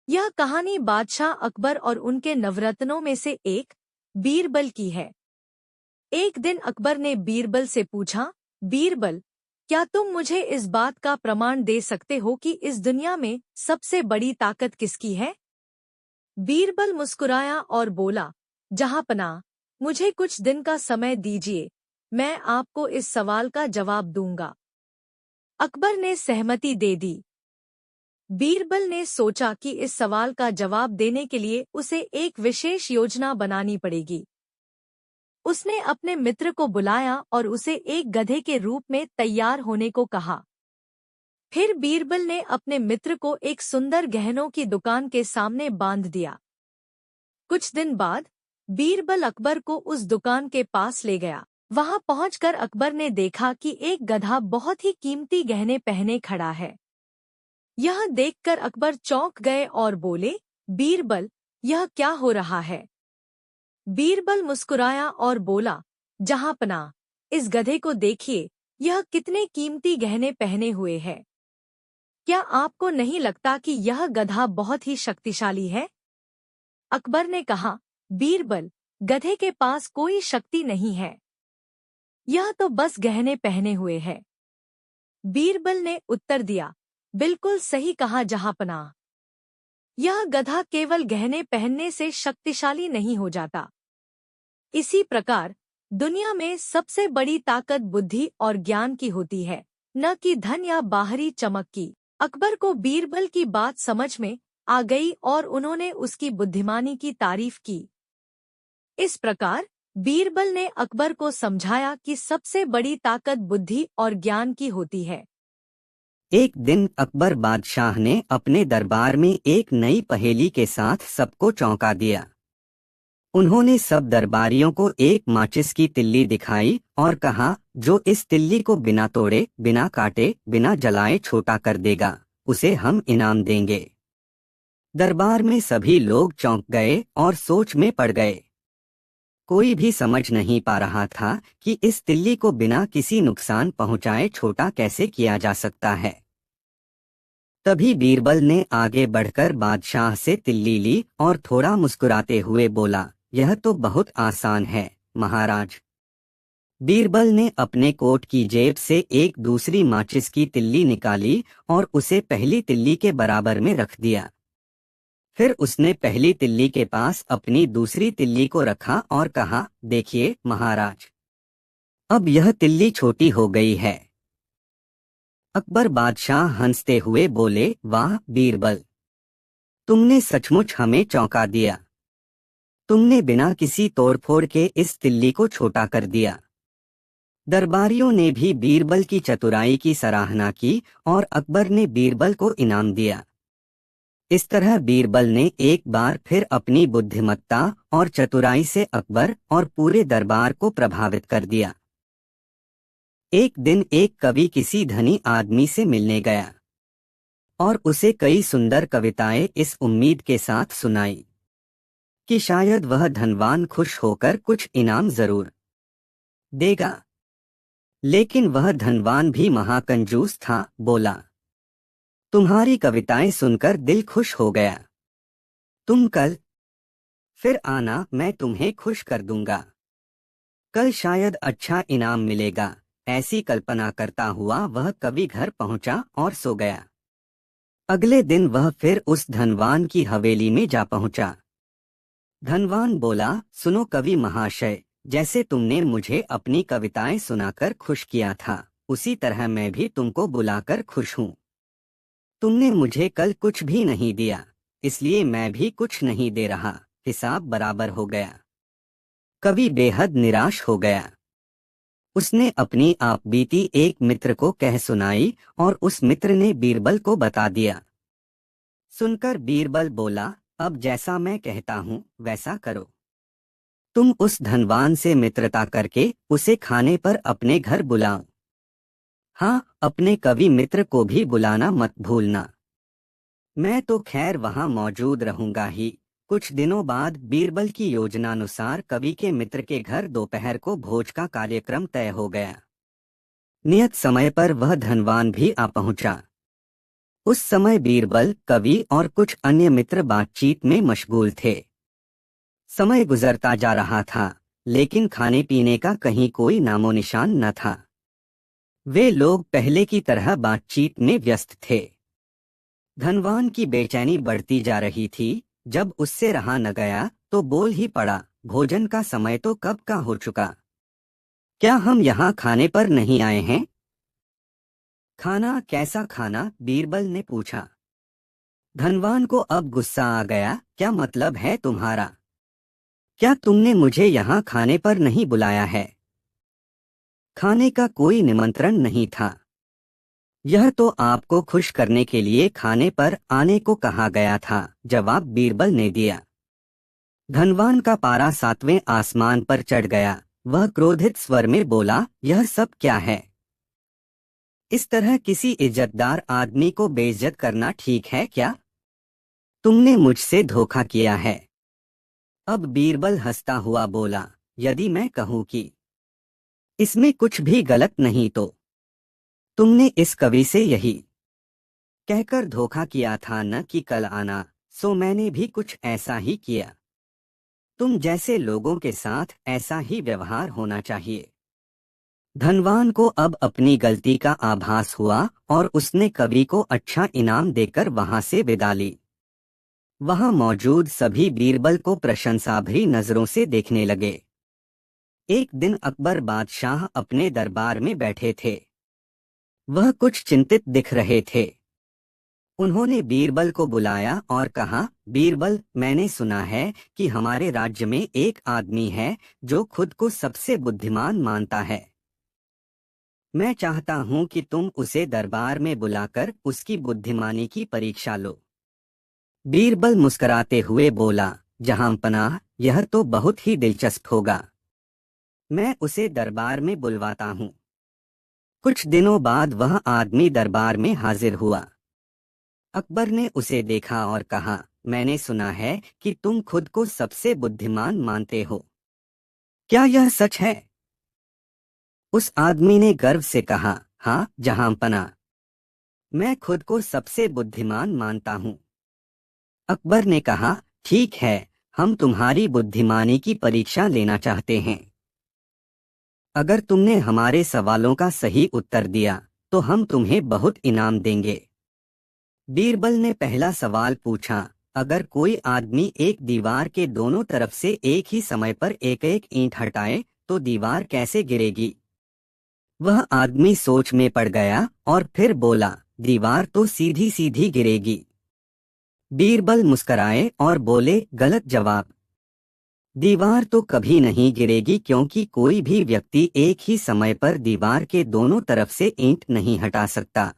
यह कहानी बादशाह अकबर और उनके नवरत्नों में से एक बीरबल की है। एक दिन अकबर ने बीरबल से पूछा, बीरबल, क्या तुम मुझे इस बात का प्रमाण दे सकते हो कि इस दुनिया में सबसे बड़ी ताकत किसकी है? बीरबल मुस्कुराया और बोला, जहांपनाह, मुझे कुछ दिन का समय दीजिए, मैं आपको इस सवाल का जवाब दूंगा। अकबर ने सहमति दे दी। बीरबल ने सोचा कि इस सवाल का जवाब देने के लिए उसे एक विशेष योजना बनानी पड़ेगी। उसने अपने मित्र को बुलाया और उसे एक गधे के रूप में तैयार होने को कहा। फिर बीरबल ने अपने मित्र को एक सुंदर गहनों की दुकान के सामने बांध दिया। कुछ दिन बाद बीरबल अकबर को उस दुकान के पास ले गया। वहां पहुंचकर अकबर ने देखा कि एक गधा बहुत ही कीमती गहने पहने खड़ा है। यह देखकर अकबर चौंक गए और बोले, बीरबल, यह क्या हो रहा है? बीरबल मुस्कुराया और बोला, जहांपनाह, इस गधे को देखिए, यह कितने कीमती गहने पहने हुए है। क्या आपको नहीं लगता कि यह गधा बहुत ही शक्तिशाली है? अकबर ने कहा, बीरबल, गधे के पास कोई शक्ति नहीं है, यह तो बस गहने पहने हुए है। बीरबल ने उत्तर दिया, बिल्कुल सही कहा जहांपनाह, यह गधा केवल गहने पहनने से शक्तिशाली नहीं हो जाता। इसी प्रकार दुनिया में सबसे बड़ी ताकत बुद्धि और ज्ञान की होती है, न कि धन या बाहरी चमक की। अकबर को बीरबल की बात समझ में आ गई और उन्होंने उसकी बुद्धिमानी की तारीफ की। इस प्रकार बीरबल ने अकबर को समझाया कि सबसे बड़ी ताकत बुद्धि और ज्ञान की होती है। एक दिन अकबर बादशाह ने अपने दरबार में एक नई पहेली के साथ सबको चौंका दिया। उन्होंने सब दरबारियों को एक माचिस की तिल्ली दिखाई और कहा, जो इस तिल्ली को बिना तोड़े, बिना काटे, बिना जलाए छोटा कर देगा, उसे हम इनाम देंगे। दरबार में सभी लोग चौंक गए और सोच में पड़ गए। कोई भी समझ नहीं पा रहा था कि इस तिल्ली को बिना किसी नुकसान पहुंचाए छोटा कैसे किया जा सकता है। तभी बीरबल ने आगे बढ़कर बादशाह से तिल्ली ली और थोड़ा मुस्कुराते हुए बोला, यह तो बहुत आसान है, महाराज। बीरबल ने अपने कोट की जेब से एक दूसरी माचिस की तिल्ली निकाली और उसे पहली तिल्ली के बराबर में रख दिया। फिर उसने पहली तिल्ली के पास अपनी दूसरी तिल्ली को रखा और कहा, देखिए महाराज, अब यह तिल्ली छोटी हो गई है। अकबर बादशाह हंसते हुए बोले, वाह बीरबल, तुमने सचमुच हमें चौंका दिया। तुमने बिना किसी तोड़फोड़ के इस तिल्ली को छोटा कर दिया। दरबारियों ने भी बीरबल की चतुराई की सराहना की और अकबर ने बीरबल को इनाम दिया। इस तरह बीरबल ने एक बार फिर अपनी बुद्धिमत्ता और चतुराई से अकबर और पूरे दरबार को प्रभावित कर दिया। एक दिन एक कवि किसी धनी आदमी से मिलने गया और उसे कई सुंदर कविताएं इस उम्मीद के साथ सुनाई कि शायद वह धनवान खुश होकर कुछ इनाम जरूर देगा। लेकिन वह धनवान भी महाकंजूस था। बोला, तुम्हारी कविताएं सुनकर दिल खुश हो गया। तुम कल फिर आना, मैं तुम्हें खुश कर दूंगा। कल शायद अच्छा इनाम मिलेगा। ऐसी कल्पना करता हुआ वह कवि घर पहुंचा और सो गया। अगले दिन वह फिर उस धनवान की हवेली में जा पहुंचा। धनवान बोला, सुनो कवि महाशय, जैसे तुमने मुझे अपनी कविताएं सुनाकर खुश किया था, उसी तरह मैं भी तुमको बुलाकर खुश हूँ। तुमने मुझे कल कुछ भी नहीं दिया, इसलिए मैं भी कुछ नहीं दे रहा, हिसाब बराबर हो गया। कवि बेहद निराश हो गया। उसने अपनी आप बीती एक मित्र को कह सुनाई और उस मित्र ने बीरबल को बता दिया। सुनकर बीरबल बोला, अब जैसा मैं कहता हूँ वैसा करो। तुम उस धनवान से मित्रता करके उसे खाने पर अपने घर बुलाओ। हाँ, अपने कवि मित्र को भी बुलाना मत भूलना। मैं तो खैर वहां मौजूद रहूंगा ही। कुछ दिनों बाद बीरबल की योजनानुसार कवि के मित्र के घर दोपहर को भोज का कार्यक्रम तय हो गया। नियत समय पर वह धनवान भी आ पहुंचा। उस समय बीरबल, कवि और कुछ अन्य मित्र बातचीत में मशगूल थे। समय गुजरता जा रहा था, लेकिन खाने पीने का कहीं कोई नामो निशान न था। वे लोग पहले की तरह बातचीत में व्यस्त थे। धनवान की बेचैनी बढ़ती जा रही थी। जब उससे रहा न गया तो बोल ही पड़ा, भोजन का समय तो कब का हो चुका। क्या हम यहाँ खाने पर नहीं आए हैं? खाना? कैसा खाना? बीरबल ने पूछा। धनवान को अब गुस्सा आ गया। क्या मतलब है तुम्हारा? क्या तुमने मुझे यहाँ खाने पर नहीं बुलाया है? खाने का कोई निमंत्रण नहीं था। यह तो आपको खुश करने के लिए खाने पर आने को कहा गया था, जवाब बीरबल ने दिया। धनवान का पारा 7वें आसमान पर चढ़ गया। वह क्रोधित स्वर में बोला, यह सब क्या है? इस तरह किसी इज्जतदार आदमी को बेइज्जत करना ठीक है क्या? तुमने मुझसे धोखा किया है। अब बीरबल हंसता हुआ बोला, यदि मैं कहूं कि इसमें कुछ भी गलत नहीं तो तुमने इस कवि से यही कहकर धोखा किया था न कि कल आना, सो मैंने भी कुछ ऐसा ही किया। तुम जैसे लोगों के साथ ऐसा ही व्यवहार होना चाहिए। धनवान को अब अपनी गलती का आभास हुआ और उसने कवि को अच्छा इनाम देकर वहां से विदा ली। वहां मौजूद सभी बीरबल को प्रशंसा भरी नजरों से देखने लगे। एक दिन अकबर बादशाह अपने दरबार में बैठे थे। वह कुछ चिंतित दिख रहे थे। उन्होंने बीरबल को बुलाया और कहा, बीरबल, मैंने सुना है कि हमारे राज्य में एक आदमी है जो खुद को सबसे बुद्धिमान मानता है। मैं चाहता हूं कि तुम उसे दरबार में बुलाकर उसकी बुद्धिमानी की परीक्षा लो। बीरबल मुस्कुराते हुए बोला, जहांपनाह, यह तो बहुत ही दिलचस्प होगा। मैं उसे दरबार में बुलवाता हूं। कुछ दिनों बाद वह आदमी दरबार में हाजिर हुआ। अकबर ने उसे देखा और कहा, मैंने सुना है कि तुम खुद को सबसे बुद्धिमान मानते हो। क्या यह सच है? उस आदमी ने गर्व से कहा, हाँ जहांपनाह, मैं खुद को सबसे बुद्धिमान मानता हूँ। अकबर ने कहा, ठीक है, हम तुम्हारी बुद्धिमानी की परीक्षा लेना चाहते हैं। अगर तुमने हमारे सवालों का सही उत्तर दिया तो हम तुम्हें बहुत इनाम देंगे। बीरबल ने पहला सवाल पूछा, अगर कोई आदमी एक दीवार के दोनों तरफ से एक ही समय पर एक एक ईंट हटाए तो दीवार कैसे गिरेगी? वह आदमी सोच में पड़ गया और फिर बोला, दीवार तो सीधी सीधी गिरेगी। बीरबल मुस्कराए और बोले, गलत जवाब। दीवार तो कभी नहीं गिरेगी क्योंकि कोई भी व्यक्ति एक ही समय पर दीवार के दोनों तरफ से ईंट नहीं हटा सकता।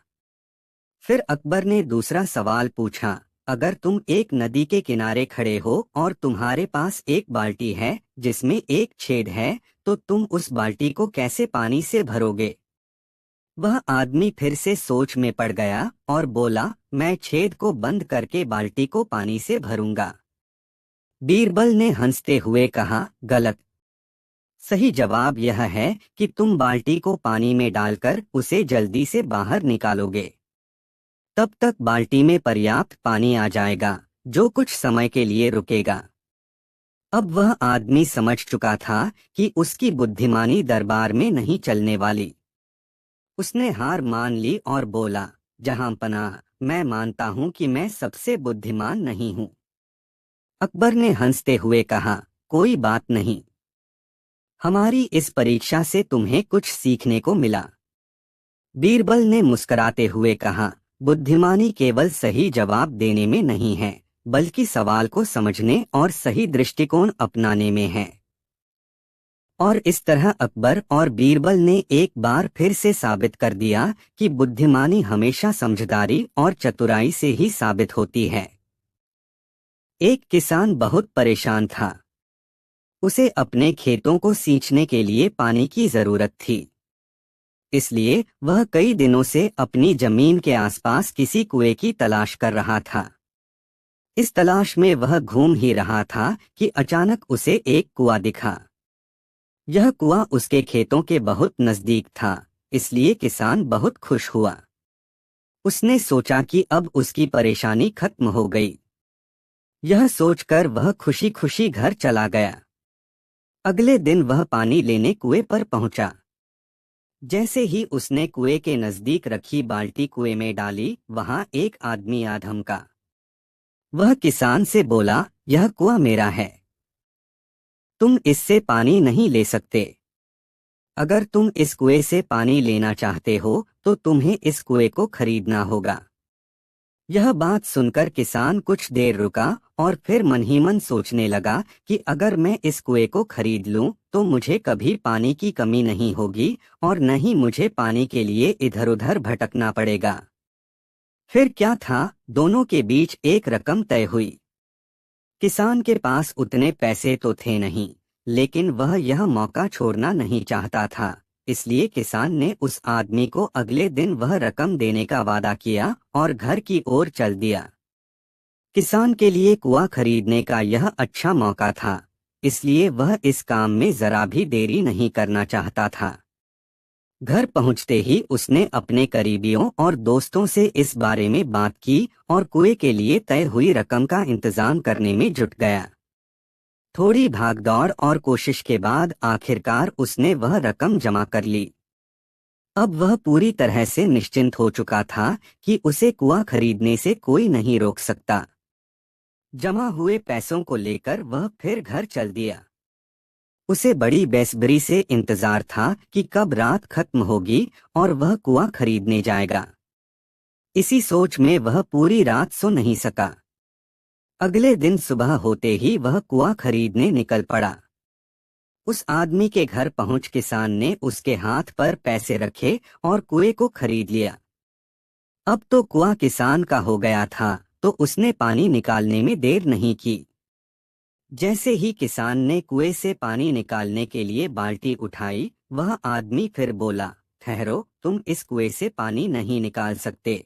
फिर अकबर ने दूसरा सवाल पूछा, अगर तुम एक नदी के किनारे खड़े हो और तुम्हारे पास एक बाल्टी है जिसमें एक छेद है, तो तुम उस बाल्टी को कैसे पानी से भरोगे? वह आदमी फिर से सोच में पड़ गया और बोला, मैं छेद को बंद करके बाल्टी को पानी से भरूंगा। बीरबल ने हंसते हुए कहा, गलत। सही जवाब यह है कि तुम बाल्टी को पानी में डालकर उसे जल्दी से बाहर निकालोगे। तब तक बाल्टी में पर्याप्त पानी आ जाएगा, जो कुछ समय के लिए रुकेगा। अब वह आदमी समझ चुका था कि उसकी बुद्धिमानी दरबार में नहीं चलने वाली। उसने हार मान ली और बोला, जहांपनाह, मैं मानता हूं कि मैं सबसे बुद्धिमान नहीं हूं। अकबर ने हंसते हुए कहा, कोई बात नहीं। हमारी इस परीक्षा से तुम्हें कुछ सीखने को मिला। बीरबल ने मुस्कुराते हुए कहा, बुद्धिमानी केवल सही जवाब देने में नहीं है, बल्कि सवाल को समझने और सही दृष्टिकोण अपनाने में है। और इस तरह अकबर और बीरबल ने एक बार फिर से साबित कर दिया कि बुद्धिमानी हमेशा समझदारी और चतुराई से ही साबित होती है। एक किसान बहुत परेशान था। उसे अपने खेतों को सींचने के लिए पानी की जरूरत थी। इसलिए वह कई दिनों से अपनी जमीन के आसपास किसी कुएं की तलाश कर रहा था। इस तलाश में वह घूम ही रहा था कि अचानक उसे एक कुआं दिखा। यह कुआं उसके खेतों के बहुत नजदीक था, इसलिए किसान बहुत खुश हुआ। उसने सोचा कि अब उसकी परेशानी खत्म हो गई। यह सोचकर वह खुशी खुशी घर चला गया। अगले दिन वह पानी लेने कुएं पर पहुंचा। जैसे ही उसने कुएं के नजदीक रखी बाल्टी कुएं में डाली, वहां एक आदमी आ धमका। वह किसान से बोला, यह कुआं मेरा है, तुम इससे पानी नहीं ले सकते। अगर तुम इस कुएं से पानी लेना चाहते हो तो तुम्हें इस कुएं को खरीदना होगा। यह बात सुनकर किसान कुछ देर रुका और फिर मन ही मन सोचने लगा कि अगर मैं इस कुएं को खरीद लूं तो मुझे कभी पानी की कमी नहीं होगी और न ही मुझे पानी के लिए इधर उधर भटकना पड़ेगा। फिर क्या था, दोनों के बीच एक रकम तय हुई। किसान के पास उतने पैसे तो थे नहीं, लेकिन वह यह मौका छोड़ना नहीं चाहता था। इसलिए किसान ने उस आदमी को अगले दिन वह रकम देने का वादा किया और घर की ओर चल दिया। किसान के लिए कुआं खरीदने का यह अच्छा मौका था, इसलिए वह इस काम में जरा भी देरी नहीं करना चाहता था। घर पहुंचते ही उसने अपने करीबियों और दोस्तों से इस बारे में बात की और कुएं के लिए तय हुई रकम का इंतजाम करने में जुट गया। थोड़ी भागदौड़ और कोशिश के बाद आखिरकार उसने वह रकम जमा कर ली। अब वह पूरी तरह से निश्चिंत हो चुका था कि उसे कुआं खरीदने से कोई नहीं रोक सकता। जमा हुए पैसों को लेकर वह फिर घर चल दिया। उसे बड़ी बेसब्री से इंतजार था कि कब रात खत्म होगी और वह कुआं खरीदने जाएगा। इसी सोच में वह पूरी रात सो नहीं सका। अगले दिन सुबह होते ही वह कुआं खरीदने निकल पड़ा। उस आदमी के घर पहुंच किसान ने उसके हाथ पर पैसे रखे और कुएं को खरीद लिया। अब तो कुआं किसान का हो गया था, तो उसने पानी निकालने में देर नहीं की। जैसे ही किसान ने कुएं से पानी निकालने के लिए बाल्टी उठाई, वह आदमी फिर बोला, ठहरो, तुम इस कुएं से पानी नहीं निकाल सकते।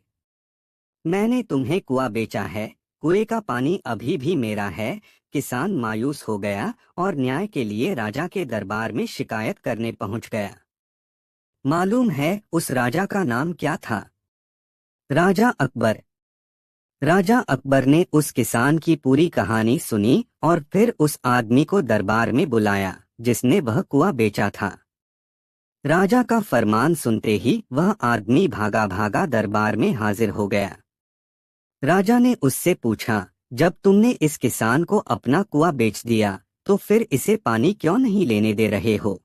मैंने तुम्हें कुआं बेचा है, कुएं का पानी अभी भी मेरा है। किसान मायूस हो गया और न्याय के लिए राजा के दरबार में शिकायत करने पहुंच गया। मालूम है उस राजा का नाम क्या था? राजा अकबर। राजा अकबर ने उस किसान की पूरी कहानी सुनी और फिर उस आदमी को दरबार में बुलाया जिसने वह कुआं बेचा था। राजा का फरमान सुनते ही वह आदमी भागा भागा दरबार में हाजिर हो गया। राजा ने उससे पूछा, जब तुमने इस किसान को अपना कुआं बेच दिया तो फिर इसे पानी क्यों नहीं लेने दे रहे हो?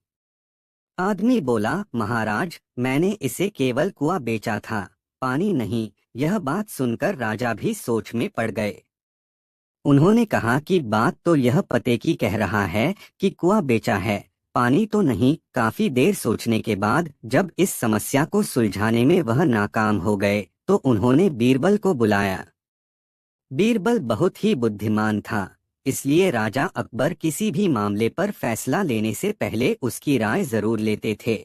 आदमी बोला, महाराज, मैंने इसे केवल कुआं बेचा था, पानी नहीं। यह बात सुनकर राजा भी सोच में पड़ गए। उन्होंने कहा कि बात तो यह पते की कह रहा है कि कुआं बेचा है, पानी तो नहीं। काफी देर सोचने के बाद जब इस समस्या को सुलझाने में वह नाकाम हो गए तो उन्होंने बीरबल को बुलाया। बीरबल बहुत ही बुद्धिमान था, इसलिए राजा अकबर किसी भी मामले पर फैसला लेने से पहले उसकी राय जरूर लेते थे।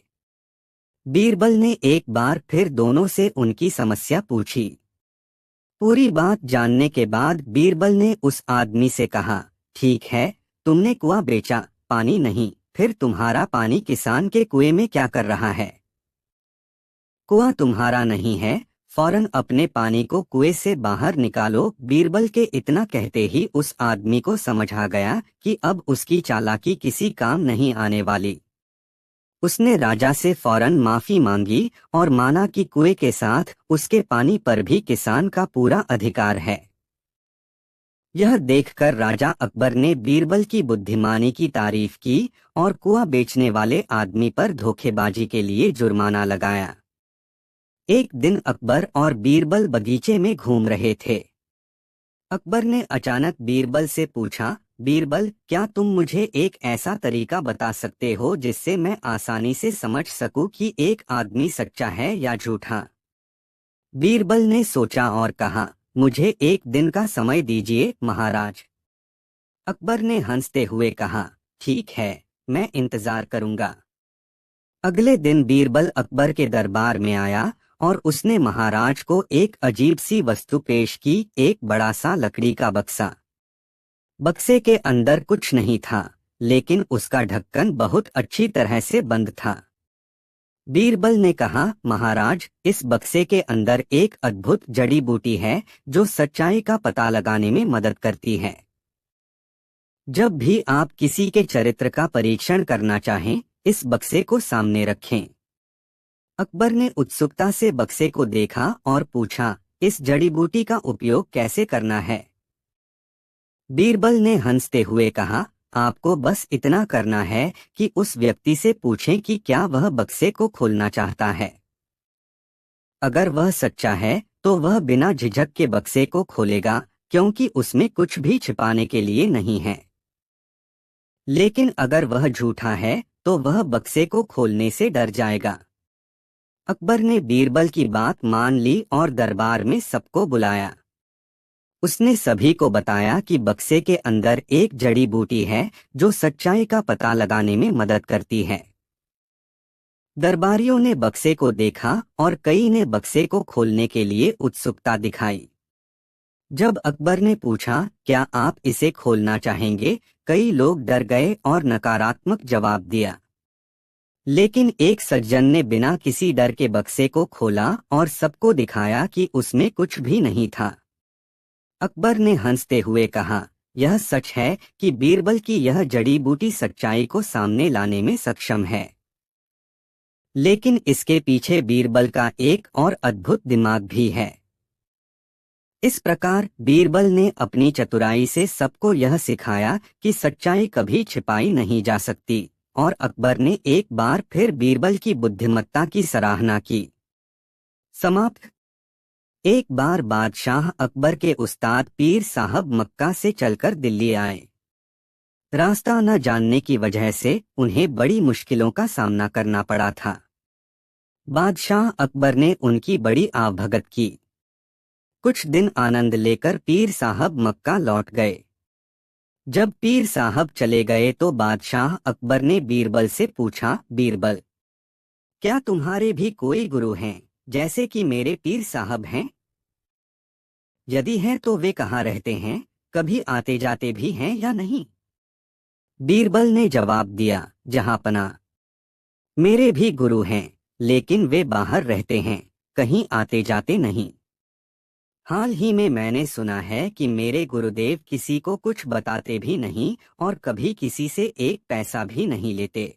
बीरबल ने एक बार फिर दोनों से उनकी समस्या पूछी। पूरी बात जानने के बाद बीरबल ने उस आदमी से कहा, ठीक है, तुमने कुआं बेचा, पानी नहीं, फिर तुम्हारा पानी किसान के कुएं में क्या कर रहा है? कुआं तुम्हारा नहीं है, फौरन अपने पानी को कुएं से बाहर निकालो। बीरबल के इतना कहते ही उस आदमी को समझ आ गया कि अब उसकी चालाकी किसी काम नहीं आने वाली। उसने राजा से फौरन माफी मांगी और माना कि कुएं के साथ उसके पानी पर भी किसान का पूरा अधिकार है। यह देखकर राजा अकबर ने बीरबल की बुद्धिमानी की तारीफ की और कुआं बेचने वाले आदमी पर धोखेबाजी के लिए जुर्माना लगाया। एक दिन अकबर और बीरबल बगीचे में घूम रहे थे। अकबर ने अचानक बीरबल से पूछा, बीरबल, क्या तुम मुझे एक ऐसा तरीका बता सकते हो जिससे मैं आसानी से समझ सकूं कि एक आदमी सच्चा है या झूठा? बीरबल ने सोचा और कहा, मुझे एक दिन का समय दीजिए महाराज। अकबर ने हंसते हुए कहा, ठीक है, मैं इंतजार करूंगा। अगले दिन बीरबल अकबर के दरबार में आया और उसने महाराज को एक अजीब सी वस्तु पेश की, एक बड़ा सा लकड़ी का बक्सा। बक्से के अंदर कुछ नहीं था, लेकिन उसका ढक्कन बहुत अच्छी तरह से बंद था। बीरबल ने कहा, महाराज, इस बक्से के अंदर एक अद्भुत जड़ी बूटी है जो सच्चाई का पता लगाने में मदद करती है। जब भी आप किसी के चरित्र का परीक्षण करना चाहें, इस बक्से को सामने रखें। अकबर ने उत्सुकता से बक्से को देखा और पूछा, इस जड़ी बूटी का उपयोग कैसे करना है? बीरबल ने हंसते हुए कहा, आपको बस इतना करना है कि उस व्यक्ति से पूछें कि क्या वह बक्से को खोलना चाहता है। अगर वह सच्चा है तो वह बिना झिझक के बक्से को खोलेगा, क्योंकि उसमें कुछ भी छिपाने के लिए नहीं है। लेकिन अगर वह झूठा है तो वह बक्से को खोलने से डर जाएगा। अकबर ने बीरबल की बात मान ली और दरबार में सबको बुलाया। उसने सभी को बताया कि बक्से के अंदर एक जड़ी बूटी है जो सच्चाई का पता लगाने में मदद करती है। दरबारियों ने बक्से को देखा और कई ने बक्से को खोलने के लिए उत्सुकता दिखाई। जब अकबर ने पूछा, क्या आप इसे खोलना चाहेंगे, कई लोग डर गए और नकारात्मक जवाब दिया। लेकिन एक सज्जन ने बिना किसी डर के बक्से को खोला और सबको दिखाया कि उसमें कुछ भी नहीं था। अकबर ने हंसते हुए कहा, यह सच है कि बीरबल की यह जड़ी बूटी सच्चाई को सामने लाने में सक्षम है। लेकिन इसके पीछे बीरबल का एक और अद्भुत दिमाग भी है। इस प्रकार बीरबल ने अपनी चतुराई से सबको यह सिखाया कि सच्चाई कभी छिपाई नहीं जा सकती, और अकबर ने एक बार फिर बीरबल की बुद्धिमत्ता की सराहना की। समाप्त। एक बार बादशाह अकबर के उस्ताद पीर साहब मक्का से चलकर दिल्ली आए। रास्ता न जानने की वजह से उन्हें बड़ी मुश्किलों का सामना करना पड़ा था। बादशाह अकबर ने उनकी बड़ी आवभगत की। कुछ दिन आनंद लेकर पीर साहब मक्का लौट गए। जब पीर साहब चले गए तो बादशाह अकबर ने बीरबल से पूछा, बीरबल, क्या तुम्हारे भी कोई गुरु हैं, जैसे कि मेरे पीर साहब हैं? यदि हैं तो वे कहाँ रहते हैं, कभी आते जाते भी हैं या नहीं? बीरबल ने जवाब दिया, जहांपना, मेरे भी गुरु हैं, लेकिन वे बाहर रहते हैं, कहीं आते जाते नहीं। हाल ही में मैंने सुना है कि मेरे गुरुदेव किसी को कुछ बताते भी नहीं और कभी किसी से एक पैसा भी नहीं लेते।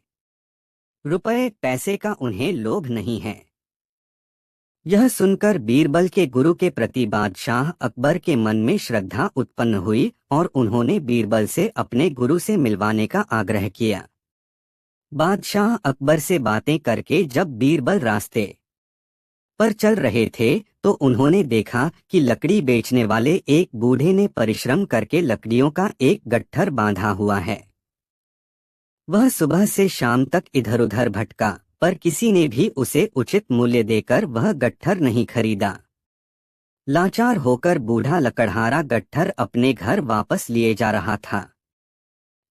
रुपए पैसे का उन्हें लोभ नहीं है। यह सुनकर बीरबल के गुरु के प्रति बादशाह अकबर के मन में श्रद्धा उत्पन्न हुई और उन्होंने बीरबल से अपने गुरु से मिलवाने का आग्रह किया। बादशाह अकबर से बातें करके जब बीरबल रास्ते पर चल रहे थे तो उन्होंने देखा कि लकड़ी बेचने वाले एक बूढ़े ने परिश्रम करके लकड़ियों का एक गट्ठर बांधा हुआ है। वह सुबह से शाम तक इधर उधर भटका, पर किसी ने भी उसे उचित मूल्य देकर वह गट्ठर नहीं खरीदा। लाचार होकर बूढ़ा लकड़हारा गट्ठर अपने घर वापस लिए जा रहा था।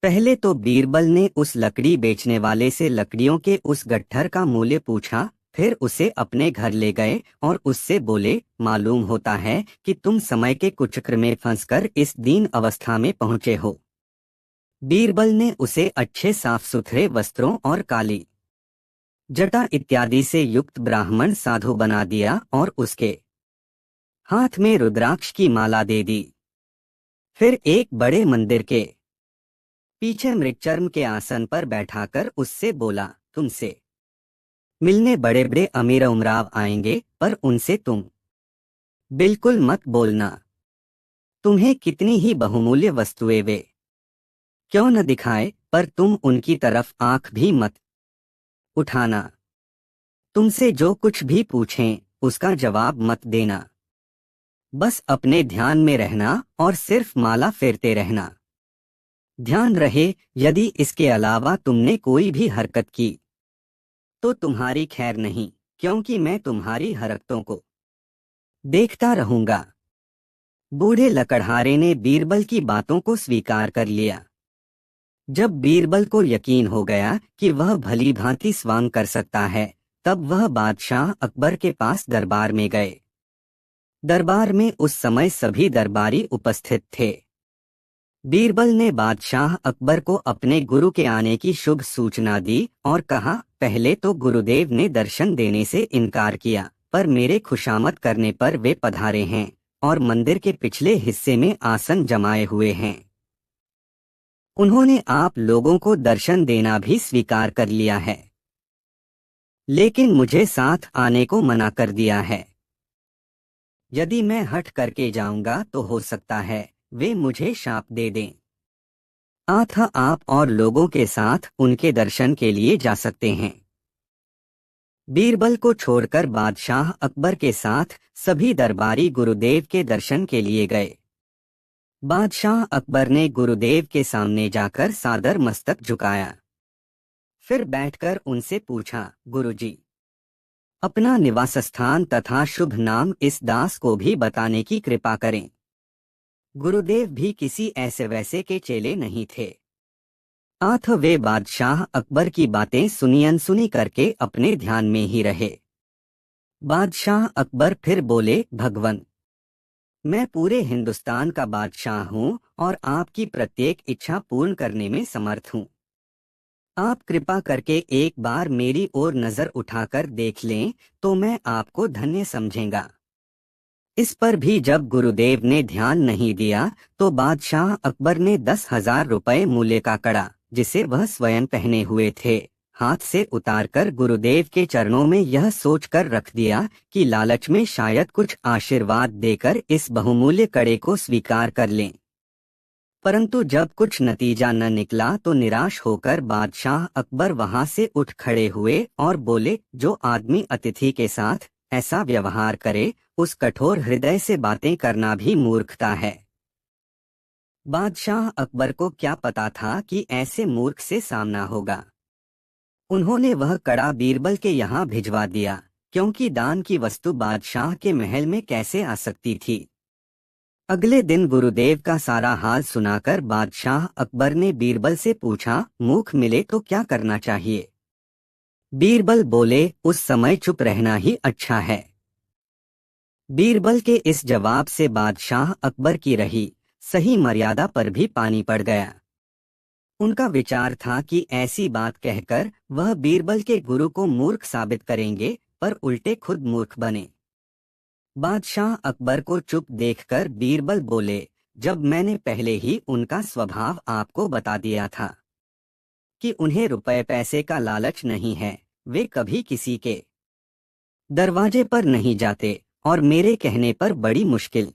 पहले तो बीरबल ने उस लकड़ी बेचने वाले से लकड़ियों के उस गट्ठर का मूल्य पूछा, फिर उसे अपने घर ले गए और उससे बोले, मालूम होता है कि तुम समय के कुचक्र में फंसकर इस दीन अवस्था में पहुंचे हो। बीरबल ने उसे अच्छे साफ सुथरे वस्त्रों और काली जटा इत्यादि से युक्त ब्राह्मण साधु बना दिया और उसके हाथ में रुद्राक्ष की माला दे दी। फिर एक बड़े मंदिर के पीछे मृगचर्म के आसन पर बैठाकर उससे बोला, तुमसे मिलने बड़े बड़े अमीर उमराव आएंगे, पर उनसे तुम बिल्कुल मत बोलना। तुम्हें कितनी ही बहुमूल्य वस्तुएं वे क्यों न दिखाए, पर तुम उनकी तरफ आंख भी मत उठाना। तुमसे जो कुछ भी पूछें उसका जवाब मत देना। बस अपने ध्यान में रहना और सिर्फ माला फेरते रहना। ध्यान रहे, यदि इसके अलावा तुमने कोई भी हरकत की तो तुम्हारी खैर नहीं, क्योंकि मैं तुम्हारी हरकतों को देखता रहूंगा। बूढ़े लकड़हारे ने बीरबल की बातों को स्वीकार कर लिया। जब बीरबल को यकीन हो गया कि वह भली भांति स्वांग कर सकता है, तब वह बादशाह अकबर के पास दरबार में गए। दरबार में उस समय सभी दरबारी उपस्थित थे। बीरबल ने बादशाह अकबर को अपने गुरु के आने की शुभ सूचना दी और कहा, पहले तो गुरुदेव ने दर्शन देने से इनकार किया, पर मेरे खुशामद करने पर वे पधारे हैं और मंदिर के पिछले हिस्से में आसन जमाए हुए हैं। उन्होंने आप लोगों को दर्शन देना भी स्वीकार कर लिया है, लेकिन मुझे साथ आने को मना कर दिया है। यदि मैं हट करके जाऊंगा तो हो सकता है वे मुझे शाप दे दें। अतः आप और लोगों के साथ उनके दर्शन के लिए जा सकते हैं। बीरबल को छोड़कर बादशाह अकबर के साथ सभी दरबारी गुरुदेव के दर्शन के लिए गए। बादशाह अकबर ने गुरुदेव के सामने जाकर सादर मस्तक झुकाया। फिर बैठकर उनसे पूछा, गुरुजी, अपना निवास स्थान तथा शुभ नाम इस दास को भी बताने की कृपा करें। गुरुदेव भी किसी ऐसे वैसे के चेले नहीं थे। अतः वे बादशाह अकबर की बातें सुनी अनसुनी करके अपने ध्यान में ही रहे। बादशाह अकबर फिर बोले, भगवन, मैं पूरे हिंदुस्तान का बादशाह हूँ और आपकी प्रत्येक इच्छा पूर्ण करने में समर्थ हूँ। आप कृपा करके एक बार मेरी ओर नजर उठाकर देख लें तो मैं आपको धन्य समझेंगा। इस पर भी जब गुरुदेव ने ध्यान नहीं दिया तो बादशाह अकबर ने 10,000 रुपए मूल्य का कड़ा, जिसे वह स्वयं पहने हुए थे, हाथ से उतारकर गुरुदेव के चरणों में यह सोचकर रख दिया कि लालच में शायद कुछ आशीर्वाद देकर इस बहुमूल्य कड़े को स्वीकार कर लें। परंतु जब कुछ नतीजा न निकला तो निराश होकर बादशाह अकबर वहां से उठ खड़े हुए और बोले, जो आदमी अतिथि के साथ ऐसा व्यवहार करे उस कठोर हृदय से बातें करना भी मूर्खता है। बादशाह अकबर को क्या पता था कि ऐसे मूर्ख से सामना होगा। उन्होंने वह कड़ा बीरबल के यहाँ भिजवा दिया, क्योंकि दान की वस्तु बादशाह के महल में कैसे आ सकती थी। अगले दिन गुरुदेव का सारा हाल सुनाकर बादशाह अकबर ने बीरबल से पूछा, मूर्ख मिले तो क्या करना चाहिए। बीरबल बोले, उस समय चुप रहना ही अच्छा है। बीरबल के इस जवाब से बादशाह अकबर की रही सही मर्यादा पर भी पानी पड़ गया। उनका विचार था कि ऐसी बात कहकर वह बीरबल के गुरु को मूर्ख साबित करेंगे, पर उल्टे खुद मूर्ख बने। बादशाह अकबर को चुप देखकर बीरबल बोले, जब मैंने पहले ही उनका स्वभाव आपको बता दिया था कि उन्हें रुपए पैसे का लालच नहीं है, वे कभी किसी के दरवाजे पर नहीं जाते और मेरे कहने पर बड़ी मुश्किल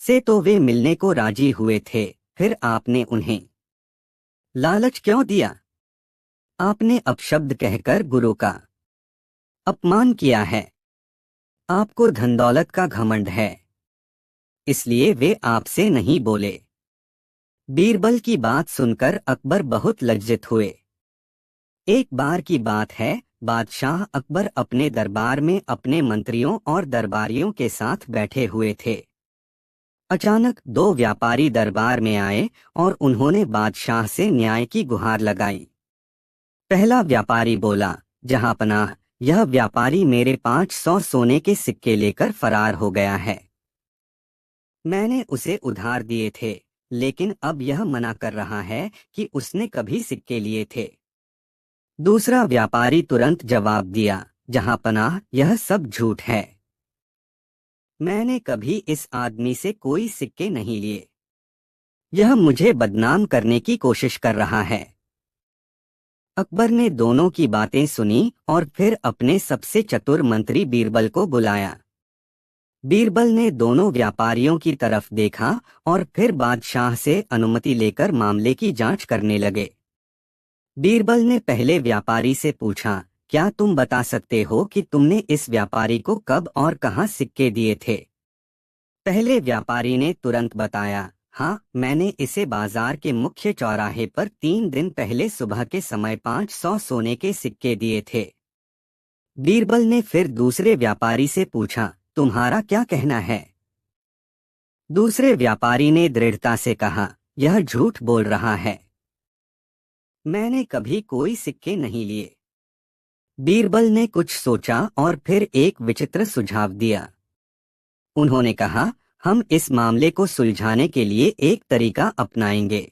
से तो वे मिलने को राजी हुए थे, फिर आपने उन्हें लालच क्यों दिया। आपने अपशब्द कहकर गुरु का अपमान किया है। आपको धन दौलत का घमंड है, इसलिए वे आपसे नहीं बोले। बीरबल की बात सुनकर अकबर बहुत लज्जित हुए। एक बार की बात है, बादशाह अकबर अपने दरबार में अपने मंत्रियों और दरबारियों के साथ बैठे हुए थे। अचानक 2 व्यापारी दरबार में आए और उन्होंने बादशाह से न्याय की गुहार लगाई। पहला व्यापारी बोला, जहांपनाह, यह व्यापारी मेरे 500 सोने के सिक्के लेकर फरार हो गया है। मैंने उसे उधार दिए थे, लेकिन अब यह मना कर रहा है कि उसने कभी सिक्के लिए थे। दूसरा व्यापारी तुरंत जवाब दिया, जहांपनाह, यह सब झूठ है। मैंने कभी इस आदमी से कोई सिक्के नहीं लिए। यह मुझे बदनाम करने की कोशिश कर रहा है। अकबर ने दोनों की बातें सुनी और फिर अपने सबसे चतुर मंत्री बीरबल को बुलाया। बीरबल ने दोनों व्यापारियों की तरफ देखा और फिर बादशाह से अनुमति लेकर मामले की जांच करने लगे। बीरबल ने पहले व्यापारी से पूछा, क्या तुम बता सकते हो कि तुमने इस व्यापारी को कब और कहां सिक्के दिए थे। पहले व्यापारी ने तुरंत बताया, हाँ, मैंने इसे बाजार के मुख्य चौराहे पर 3 दिन पहले सुबह के समय 500 सोने के सिक्के दिए थे। बीरबल ने फिर दूसरे व्यापारी से पूछा, तुम्हारा क्या कहना है। दूसरे व्यापारी ने दृढ़ता से कहा, यह झूठ बोल रहा है, मैंने कभी कोई सिक्के नहीं लिए। बीरबल ने कुछ सोचा और फिर एक विचित्र सुझाव दिया। उन्होंने कहा, हम इस मामले को सुलझाने के लिए एक तरीका अपनाएंगे।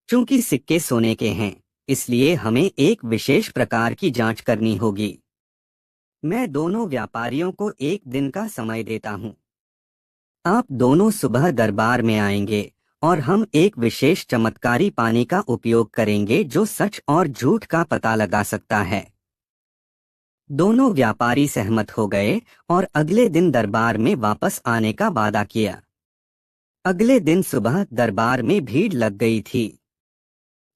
चूंकि सिक्के सोने के हैं, इसलिए हमें एक विशेष प्रकार की जांच करनी होगी। मैं दोनों व्यापारियों को एक दिन का समय देता हूँ। आप दोनों सुबह दरबार में आएंगे और हम एक विशेष चमत्कारी पानी का उपयोग करेंगे जो सच और झूठ का पता लगा सकता है। दोनों व्यापारी सहमत हो गए और अगले दिन दरबार में वापस आने का वादा किया। अगले दिन सुबह दरबार में भीड़ लग गई थी।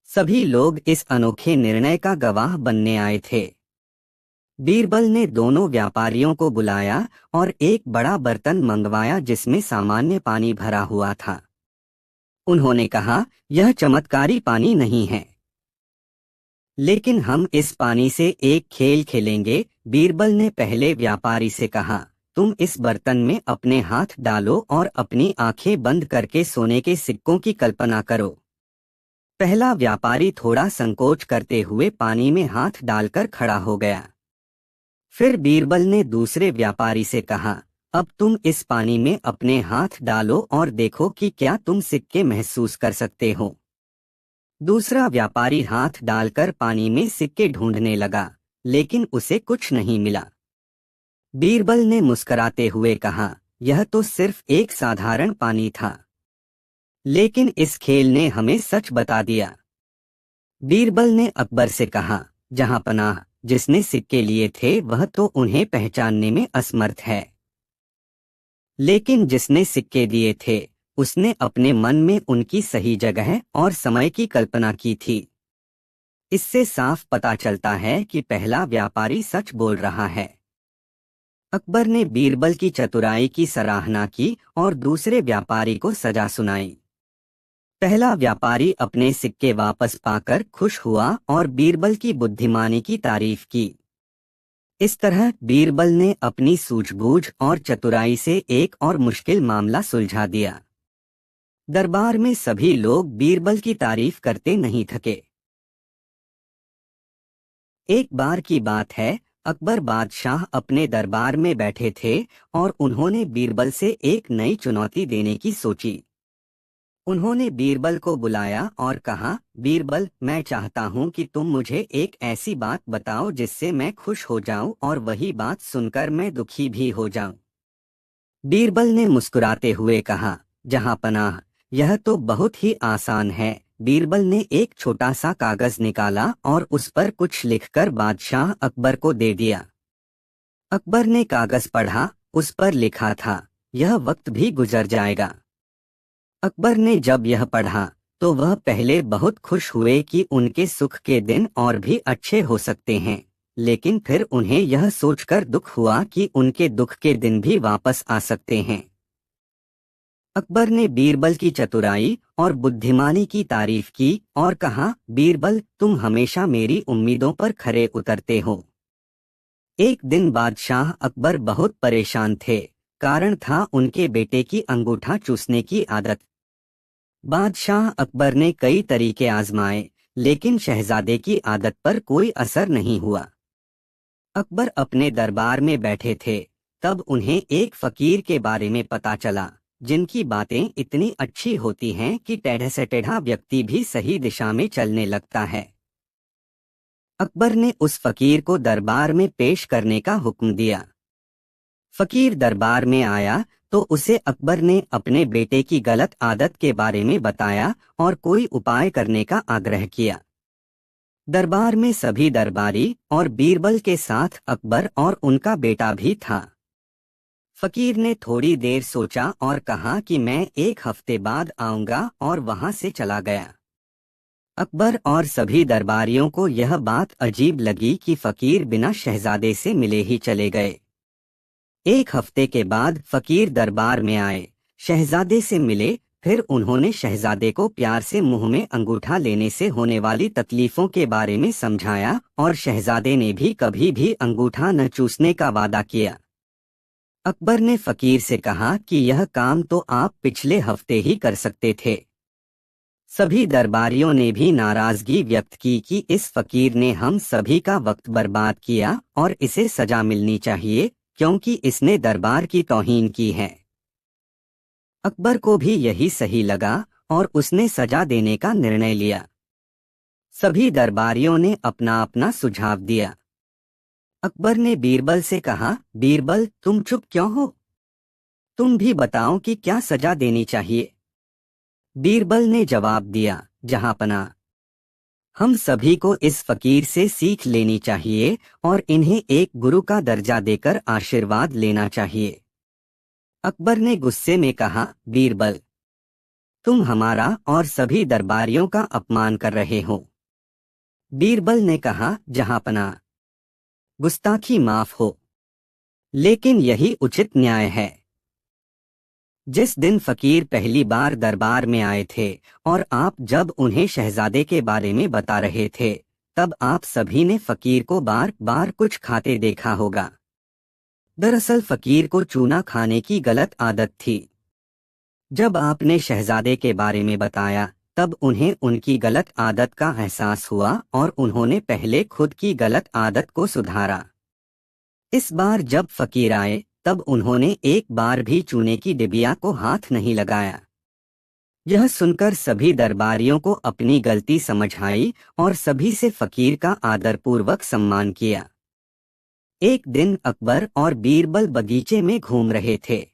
सभी लोग इस अनोखे निर्णय का गवाह बनने आए थे। बीरबल ने दोनों व्यापारियों को बुलाया और एक बड़ा बर्तन मंगवाया जिसमें सामान्य पानी भरा हुआ था। उन्होंने कहा, यह चमत्कारी पानी नहीं है, लेकिन हम इस पानी से एक खेल खेलेंगे। बीरबल ने पहले व्यापारी से कहा, तुम इस बर्तन में अपने हाथ डालो और अपनी आंखें बंद करके सोने के सिक्कों की कल्पना करो। पहला व्यापारी थोड़ा संकोच करते हुए पानी में हाथ डालकर खड़ा हो गया। फिर बीरबल ने दूसरे व्यापारी से कहा, अब तुम इस पानी में अपने हाथ डालो और देखो कि क्या तुम सिक्के महसूस कर सकते हो। दूसरा व्यापारी हाथ डालकर पानी में सिक्के ढूंढने लगा, लेकिन उसे कुछ नहीं मिला। बीरबल ने मुस्कुराते हुए कहा, यह तो सिर्फ एक साधारण पानी था, लेकिन इस खेल ने हमें सच बता दिया। बीरबल ने अकबर से कहा, जहां पनाह जिसने सिक्के लिए थे वह तो उन्हें पहचानने में असमर्थ है, लेकिन जिसने सिक्के दिए थे उसने अपने मन में उनकी सही जगह और समय की कल्पना की थी। इससे साफ पता चलता है कि पहला व्यापारी सच बोल रहा है। अकबर ने बीरबल की चतुराई की सराहना की और दूसरे व्यापारी को सजा सुनाई। पहला व्यापारी अपने सिक्के वापस पाकर खुश हुआ और बीरबल की बुद्धिमानी की तारीफ की। इस तरह बीरबल ने अपनी सूझबूझ और चतुराई से एक और मुश्किल मामला सुलझा दिया। दरबार में सभी लोग बीरबल की तारीफ करते नहीं थके। एक बार की बात है, अकबर बादशाह अपने दरबार में बैठे थे और उन्होंने बीरबल से एक नई चुनौती देने की सोची। उन्होंने बीरबल को बुलाया और कहा, बीरबल, मैं चाहता हूं कि तुम मुझे एक ऐसी बात बताओ जिससे मैं खुश हो जाऊं और वही बात सुनकर मैं दुखी भी हो जाऊं। बीरबल ने मुस्कुराते हुए कहा, जहां पनाह, यह तो बहुत ही आसान है। बीरबल ने एक छोटा सा कागज निकाला और उस पर कुछ लिखकर बादशाह अकबर को दे दिया। अकबर ने कागज पढ़ा। उस पर लिखा था, यह वक्त भी गुजर जाएगा। अकबर ने जब यह पढ़ा तो वह पहले बहुत खुश हुए कि उनके सुख के दिन और भी अच्छे हो सकते हैं, लेकिन फिर उन्हें यह सोचकर दुख हुआ कि उनके दुख के दिन भी वापस आ सकते हैं। अकबर ने बीरबल की चतुराई और बुद्धिमानी की तारीफ की और कहा, बीरबल, तुम हमेशा मेरी उम्मीदों पर खरे उतरते हो। एक दिन बादशाह अकबर बहुत परेशान थे। कारण था उनके बेटे की अंगूठा चूसने की आदत। बादशाह अकबर ने कई तरीके आजमाए, लेकिन शहजादे की आदत पर कोई असर नहीं हुआ। अकबर अपने दरबार में बैठे थे, तब उन्हें एक फकीर के बारे में पता चला, जिनकी बातें इतनी अच्छी होती हैं कि टेढ़े से टेढ़ा व्यक्ति भी सही दिशा में चलने लगता है। अकबर ने उस फकीर को दरबार में पेश करने का हुक्म दिया। फकीर दरबार में आया तो उसे अकबर ने अपने बेटे की गलत आदत के बारे में बताया और कोई उपाय करने का आग्रह किया। दरबार में सभी दरबारी और बीरबल के साथ अकबर और उनका बेटा भी था। फकीर ने थोड़ी देर सोचा और कहा कि मैं एक हफ्ते बाद आऊंगा और वहां से चला गया। अकबर और सभी दरबारियों को यह बात अजीब लगी कि फकीर बिना शहजादे से मिले ही चले गए। एक हफ्ते के बाद फकीर दरबार में आए, शहजादे से मिले, फिर उन्होंने शहजादे को प्यार से मुंह में अंगूठा लेने से होने वाली तकलीफों के बारे में समझाया और शहजादे ने भी कभी भी अंगूठा न चूसने का वादा किया। अकबर ने फकीर से कहा कि यह काम तो आप पिछले हफ्ते ही कर सकते थे। सभी दरबारियों ने भी नाराजगी व्यक्त की कि इस फकीर ने हम सभी का वक्त बर्बाद किया और इसे सजा मिलनी चाहिए, क्योंकि इसने दरबार की तौहीन की है। अकबर को भी यही सही लगा और उसने सजा देने का निर्णय लिया। सभी दरबारियों ने अपना अपना सुझाव दिया। अकबर ने बीरबल से कहा, बीरबल तुम चुप क्यों हो? तुम भी बताओ कि क्या सजा देनी चाहिए। बीरबल ने जवाब दिया, जहांपना, हम सभी को इस फकीर से सीख लेनी चाहिए और इन्हें एक गुरु का दर्जा देकर आशीर्वाद लेना चाहिए। अकबर ने गुस्से में कहा, बीरबल तुम हमारा और सभी दरबारियों का अपमान कर रहे हो। बीरबल ने कहा, जहांपना, गुस्ताखी माफ हो, लेकिन यही उचित न्याय है। जिस दिन फकीर पहली बार दरबार में आए थे और आप जब उन्हें शहजादे के बारे में बता रहे थे, तब आप सभी ने फकीर को बार बार कुछ खाते देखा होगा। दरअसल फकीर को चूना खाने की गलत आदत थी। जब आपने शहजादे के बारे में बताया, तब उन्हें उनकी गलत आदत का एहसास हुआ और उन्होंने पहले खुद की गलत आदत को सुधारा। इस बार जब फकीर आए, तब उन्होंने एक बार भी चूने की डिबिया को हाथ नहीं लगाया। यह सुनकर सभी दरबारियों को अपनी गलती समझ आई और सभी से फकीर का आदरपूर्वक सम्मान किया। एक दिन अकबर और बीरबल बगीचे में घूम रहे थे।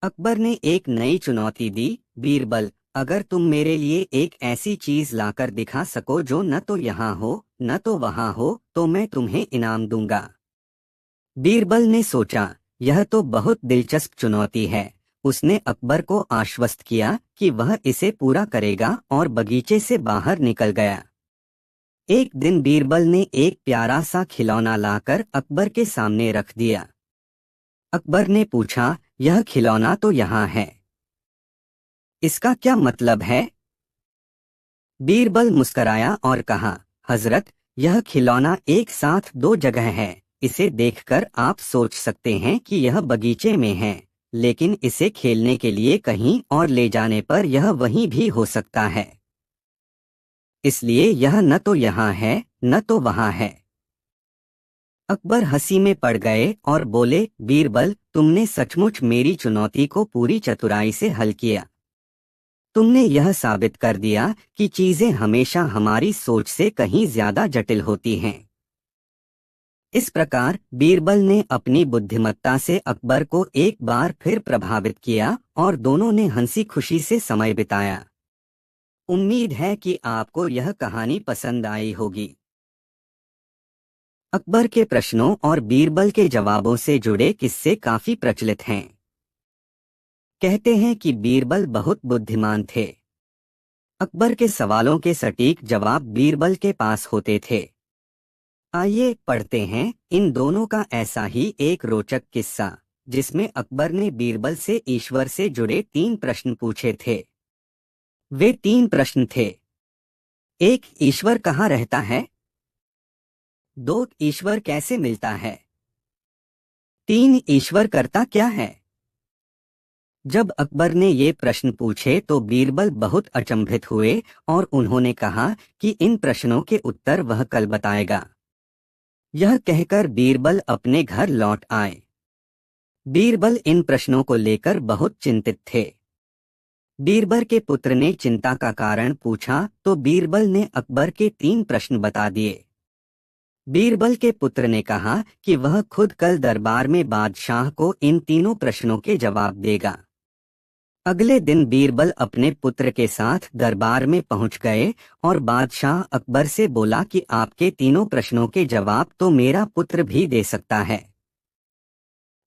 अकबर ने एक नई चुनौती दी, बीरबल अगर तुम मेरे लिए एक ऐसी चीज लाकर दिखा सको जो न तो यहाँ हो न तो वहाँ हो, तो मैं तुम्हें इनाम दूंगा। बीरबल ने सोचा, यह तो बहुत दिलचस्प चुनौती है। उसने अकबर को आश्वस्त किया कि वह इसे पूरा करेगा और बगीचे से बाहर निकल गया। एक दिन बीरबल ने एक प्यारा सा खिलौना लाकर अकबर के सामने रख दिया। अकबर ने पूछा, यह खिलौना तो यहाँ है, इसका क्या मतलब है? बीरबल मुस्कराया और कहा, हजरत, यह खिलौना एक साथ दो जगह है। इसे देखकर आप सोच सकते हैं कि यह बगीचे में है, लेकिन इसे खेलने के लिए कहीं और ले जाने पर यह वहीं भी हो सकता है। इसलिए यह न तो यहाँ है न तो वहाँ है। अकबर हंसी में पड़ गए और बोले, बीरबल तुमने सचमुच मेरी चुनौती को पूरी चतुराई से हल किया। तुमने यह साबित कर दिया कि चीजें हमेशा हमारी सोच से कहीं ज्यादा जटिल होती हैं। इस प्रकार बीरबल ने अपनी बुद्धिमत्ता से अकबर को एक बार फिर प्रभावित किया और दोनों ने हंसी खुशी से समय बिताया। उम्मीद है कि आपको यह कहानी पसंद आई होगी। अकबर के प्रश्नों और बीरबल के जवाबों से जुड़े किस्से काफी प्रचलित हैं। कहते हैं कि बीरबल बहुत बुद्धिमान थे। अकबर के सवालों के सटीक जवाब बीरबल के पास होते थे। आइए पढ़ते हैं इन दोनों का ऐसा ही एक रोचक किस्सा, जिसमें अकबर ने बीरबल से ईश्वर से जुड़े 3 प्रश्न पूछे थे। वे 3 प्रश्न थे। 1. ईश्वर कहाँ रहता है? 2. ईश्वर कैसे मिलता है? 3. ईश्वर करता क्या है? जब अकबर ने ये प्रश्न पूछे तो बीरबल बहुत अचंभित हुए और उन्होंने कहा कि इन प्रश्नों के उत्तर वह कल बताएगा। यह कहकर बीरबल अपने घर लौट आए। बीरबल इन प्रश्नों को लेकर बहुत चिंतित थे। बीरबल के पुत्र ने चिंता का कारण पूछा तो बीरबल ने अकबर के 3 प्रश्न बता दिए। बीरबल के पुत्र ने कहा कि वह खुद कल दरबार में बादशाह को इन तीनों प्रश्नों के जवाब देगा। अगले दिन बीरबल अपने पुत्र के साथ दरबार में पहुंच गए और बादशाह अकबर से बोला कि आपके तीनों प्रश्नों के जवाब तो मेरा पुत्र भी दे सकता है।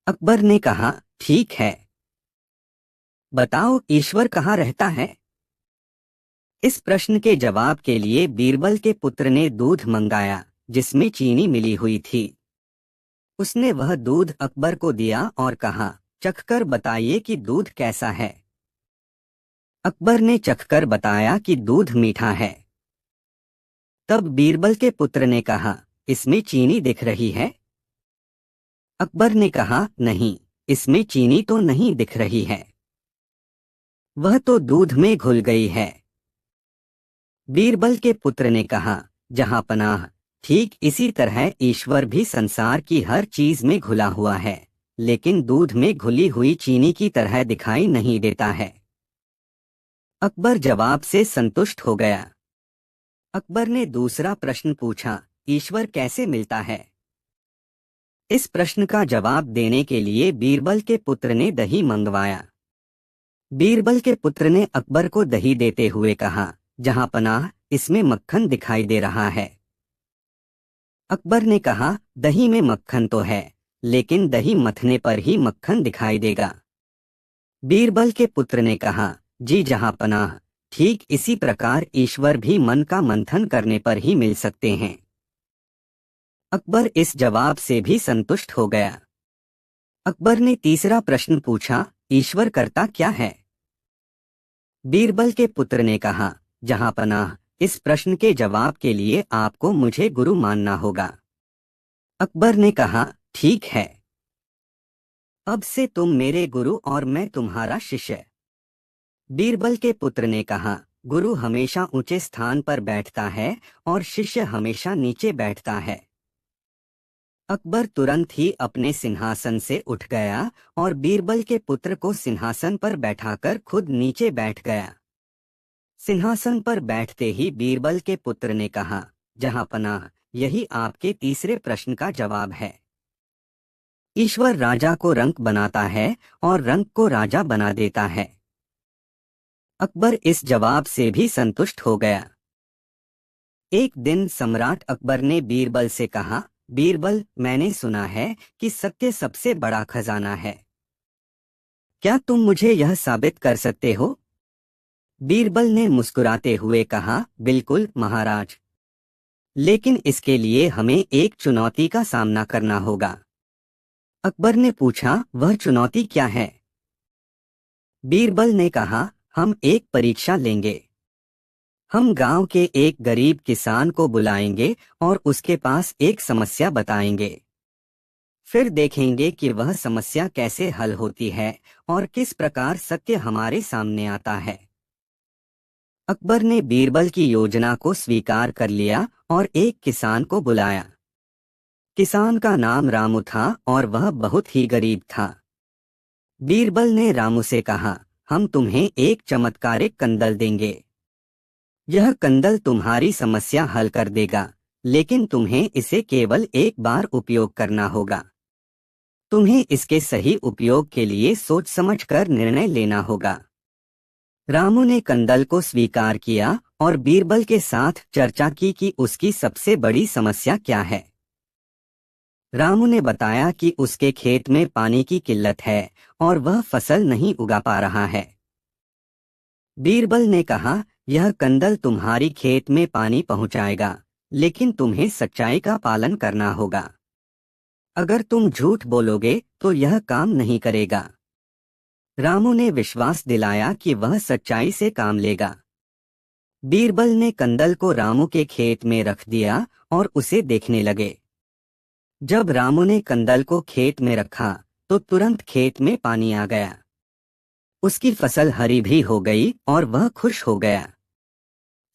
अकबर ने कहा, ठीक है, बताओ ईश्वर कहाँ रहता है? इस प्रश्न के जवाब के लिए बीरबल के पुत्र ने दूध मंगाया, जिसमें चीनी मिली हुई थी। उसने वह दूध अकबर को दिया और कहा, चखकर बताइए कि दूध कैसा है। अकबर ने चखकर बताया कि दूध मीठा है। तब बीरबल के पुत्र ने कहा, इसमें चीनी दिख रही है? अकबर ने कहा, नहीं, इसमें चीनी तो नहीं दिख रही है, वह तो दूध में घुल गई है। बीरबल के पुत्र ने कहा, जहांपनाह, ठीक इसी तरह ईश्वर भी संसार की हर चीज में घुला हुआ है, लेकिन दूध में घुली हुई चीनी की तरह दिखाई नहीं देता है। अकबर जवाब से संतुष्ट हो गया। अकबर ने दूसरा प्रश्न पूछा, ईश्वर कैसे मिलता है? इस प्रश्न का जवाब देने के लिए बीरबल के पुत्र ने दही मंगवाया। बीरबल के पुत्र ने अकबर को दही देते हुए कहा, जहां पनाह, इसमें मक्खन दिखाई दे रहा है। अकबर ने कहा, दही में मक्खन तो है, लेकिन दही मथने पर ही मक्खन दिखाई देगा। बीरबल के पुत्र ने कहा, जी जहां पनाह, ठीक इसी प्रकार ईश्वर भी मन का मंथन करने पर ही मिल सकते हैं। अकबर इस जवाब से भी संतुष्ट हो गया। अकबर ने तीसरा प्रश्न पूछा, ईश्वर करता क्या है? बीरबल के पुत्र ने कहा, जहां पनाह, इस प्रश्न के जवाब के लिए आपको मुझे गुरु मानना होगा। अकबर ने कहा, ठीक है, अब से तुम मेरे गुरु और मैं तुम्हारा शिष्य। बीरबल के पुत्र ने कहा, गुरु हमेशा ऊंचे स्थान पर बैठता है और शिष्य हमेशा नीचे बैठता है। अकबर तुरंत ही अपने सिंहासन से उठ गया और बीरबल के पुत्र को सिंहासन पर बैठाकर खुद नीचे बैठ गया। सिंहासन पर बैठते ही बीरबल के पुत्र ने कहा, जहां पनाह, यही आपके तीसरे प्रश्न का जवाब है। ईश्वर राजा को रंक बनाता है और रंक को राजा बना देता है। अकबर इस जवाब से भी संतुष्ट हो गया। एक दिन सम्राट अकबर ने बीरबल से कहा, बीरबल, मैंने सुना है कि सत्य सबसे बड़ा खजाना है। क्या तुम मुझे यह साबित कर सकते हो? बीरबल ने मुस्कुराते हुए कहा, बिल्कुल महाराज, लेकिन इसके लिए हमें एक चुनौती का सामना करना होगा। अकबर ने पूछा, वह चुनौती क्या है? बीरबल ने कहा, हम एक परीक्षा लेंगे। हम गांव के एक गरीब किसान को बुलाएंगे और उसके पास एक समस्या बताएंगे। फिर देखेंगे कि वह समस्या कैसे हल होती है और किस प्रकार सत्य हमारे सामने आता है। अकबर ने बीरबल की योजना को स्वीकार कर लिया और एक किसान को बुलाया। किसान का नाम रामू था और वह बहुत ही गरीब था। बीरबल ने रामू से कहा, हम तुम्हें एक चमत्कारिक कंदल देंगे। यह कंदल तुम्हारी समस्या हल कर देगा, लेकिन तुम्हें इसे केवल एक बार उपयोग करना होगा। तुम्हें इसके सही उपयोग के लिए सोच समझकर निर्णय लेना होगा। रामू ने कंदल को स्वीकार किया और बीरबल के साथ चर्चा की कि उसकी सबसे बड़ी समस्या क्या है। रामू ने बताया कि उसके खेत में पानी की किल्लत है और वह फसल नहीं उगा पा रहा है। बीरबल ने कहा, यह कंदल तुम्हारी खेत में पानी पहुंचाएगा, लेकिन तुम्हें सच्चाई का पालन करना होगा। अगर तुम झूठ बोलोगे तो यह काम नहीं करेगा। रामू ने विश्वास दिलाया कि वह सच्चाई से काम लेगा। बीरबल ने कंदल को रामू के खेत में रख दिया और उसे देखने लगे। जब रामू ने कंदल को खेत में रखा तो तुरंत खेत में पानी आ गया। उसकी फसल हरी भी हो गई और वह खुश हो गया।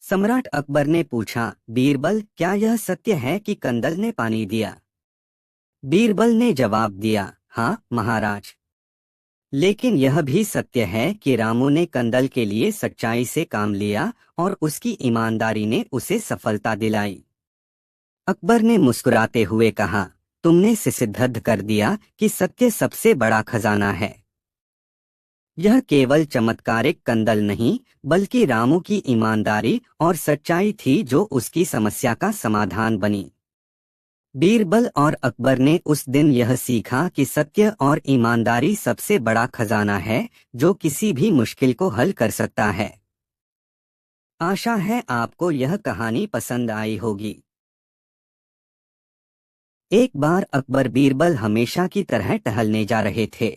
सम्राट अकबर ने पूछा, बीरबल, क्या यह सत्य है कि कंदल ने पानी दिया? बीरबल ने जवाब दिया, हाँ महाराज, लेकिन यह भी सत्य है कि रामू ने कंदल के लिए सच्चाई से काम लिया और उसकी ईमानदारी ने उसे सफलता दिलाई। अकबर ने मुस्कुराते हुए कहा, तुमने सिद्ध कर दिया कि सत्य सबसे बड़ा खजाना है। यह केवल चमत्कारिक कंदल नहीं, बल्कि रामू की ईमानदारी और सच्चाई थी जो उसकी समस्या का समाधान बनी। बीरबल और अकबर ने उस दिन यह सीखा कि सत्य और ईमानदारी सबसे बड़ा खजाना है जो किसी भी मुश्किल को हल कर सकता है। आशा है आपको यह कहानी पसंद आई होगी। एक बार अकबर बीरबल हमेशा की तरह टहलने जा रहे थे।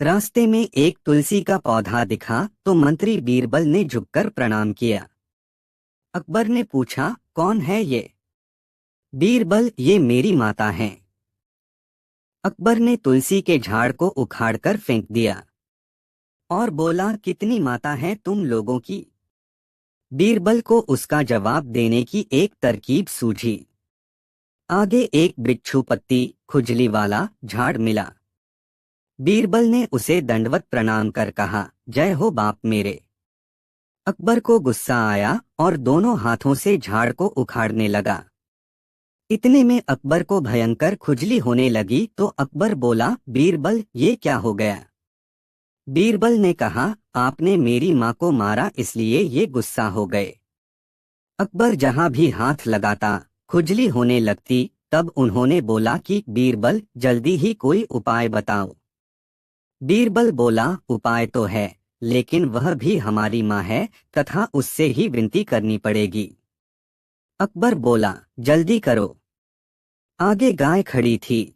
रास्ते में एक तुलसी का पौधा दिखा तो मंत्री बीरबल ने झुककर प्रणाम किया। अकबर ने पूछा, कौन है ये? बीरबल, ये मेरी माता हैं। अकबर ने तुलसी के झाड़ को उखाड़कर फेंक दिया और बोला, कितनी माता है तुम लोगों की? बीरबल को उसका जवाब देने की एक तरकीब सूझी। आगे एक बिच्छू पत्ती खुजली वाला झाड़ मिला। बीरबल ने उसे दंडवत प्रणाम कर कहा, जय हो बाप मेरे। अकबर को गुस्सा आया और दोनों हाथों से झाड़ को उखाड़ने लगा। इतने में अकबर को भयंकर खुजली होने लगी तो अकबर बोला, बीरबल ये क्या हो गया? बीरबल ने कहा, आपने मेरी माँ को मारा इसलिए ये गुस्सा हो गए। अकबर जहां भी हाथ लगाता खुजली होने लगती। तब उन्होंने बोला कि बीरबल जल्दी ही कोई उपाय बताओ। बीरबल बोला, उपाय तो है, लेकिन वह भी हमारी माँ है तथा उससे ही विनती करनी पड़ेगी। अकबर बोला, जल्दी करो। आगे गाय खड़ी थी।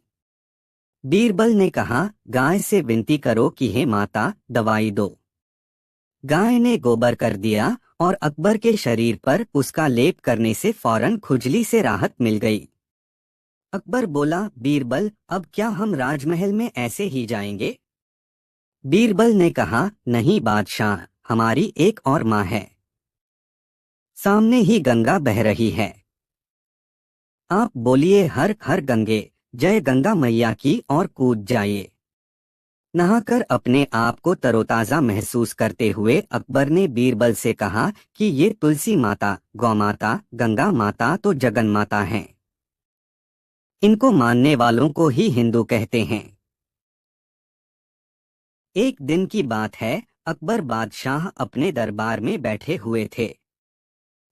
बीरबल ने कहा, गाय से विनती करो कि हे माता दवाई दो। गाय ने गोबर कर दिया और अकबर के शरीर पर उसका लेप करने से फौरन खुजली से राहत मिल गई। अकबर बोला, बीरबल अब क्या हम राजमहल में ऐसे ही जाएंगे? बीरबल ने कहा, नहीं बादशाह, हमारी एक और माँ है। सामने ही गंगा बह रही है। आप बोलिए हर हर गंगे, जय गंगा मैया की और कूद जाइए। नहाकर अपने आप को तरोताजा महसूस करते हुए अकबर ने बीरबल से कहा कि ये तुलसी माता, गौ माता, गंगा माता तो जगन माता हैं। इनको मानने वालों को ही हिंदू कहते हैं। एक दिन की बात है, अकबर बादशाह अपने दरबार में बैठे हुए थे।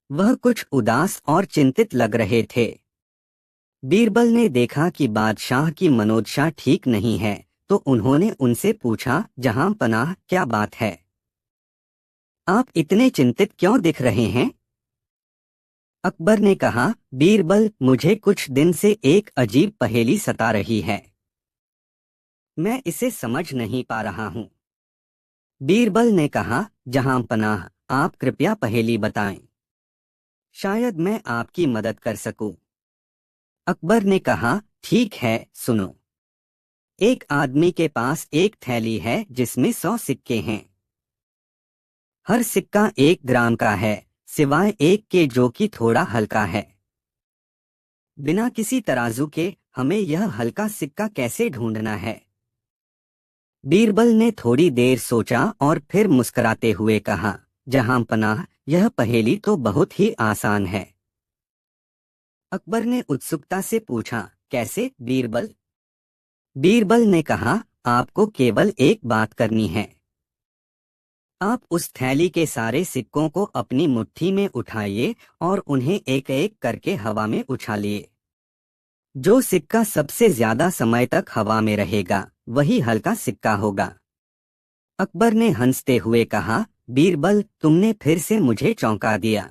वह कुछ उदास और चिंतित लग रहे थे। बीरबल ने देखा कि बादशाह की मनोदशा ठीक नहीं है, तो उन्होंने उनसे पूछा, जहां पनाह क्या बात है? आप इतने चिंतित क्यों दिख रहे हैं? अकबर ने कहा, बीरबल मुझे कुछ दिन से एक अजीब पहेली सता रही है। मैं इसे समझ नहीं पा रहा हूँ। बीरबल ने कहा, जहां पनाह आप कृपया पहेली बताएं। शायद मैं आपकी मदद कर सकूं। अकबर ने कहा, ठीक है सुनो। एक आदमी के पास एक थैली है जिसमें 100 सिक्के हैं। हर सिक्का 1 ग्राम का है, सिवाय एक के जो कि थोड़ा हल्का है। बिना किसी तराजू के हमें यह हल्का सिक्का कैसे ढूंढना है? बीरबल ने थोड़ी देर सोचा और फिर मुस्कुराते हुए कहा, जहां पनाह यह पहेली तो बहुत ही आसान है। अकबर ने उत्सुकता से पूछा, कैसे बीरबल? बीरबल ने कहा, आपको केवल एक बात करनी है। आप उस थैली के सारे सिक्कों को अपनी मुट्ठी में उठाइए और उन्हें एक एक करके हवा में उछालिए। जो सिक्का सबसे ज्यादा समय तक हवा में रहेगा वही हल्का सिक्का होगा। अकबर ने हंसते हुए कहा, बीरबल तुमने फिर से मुझे चौंका दिया।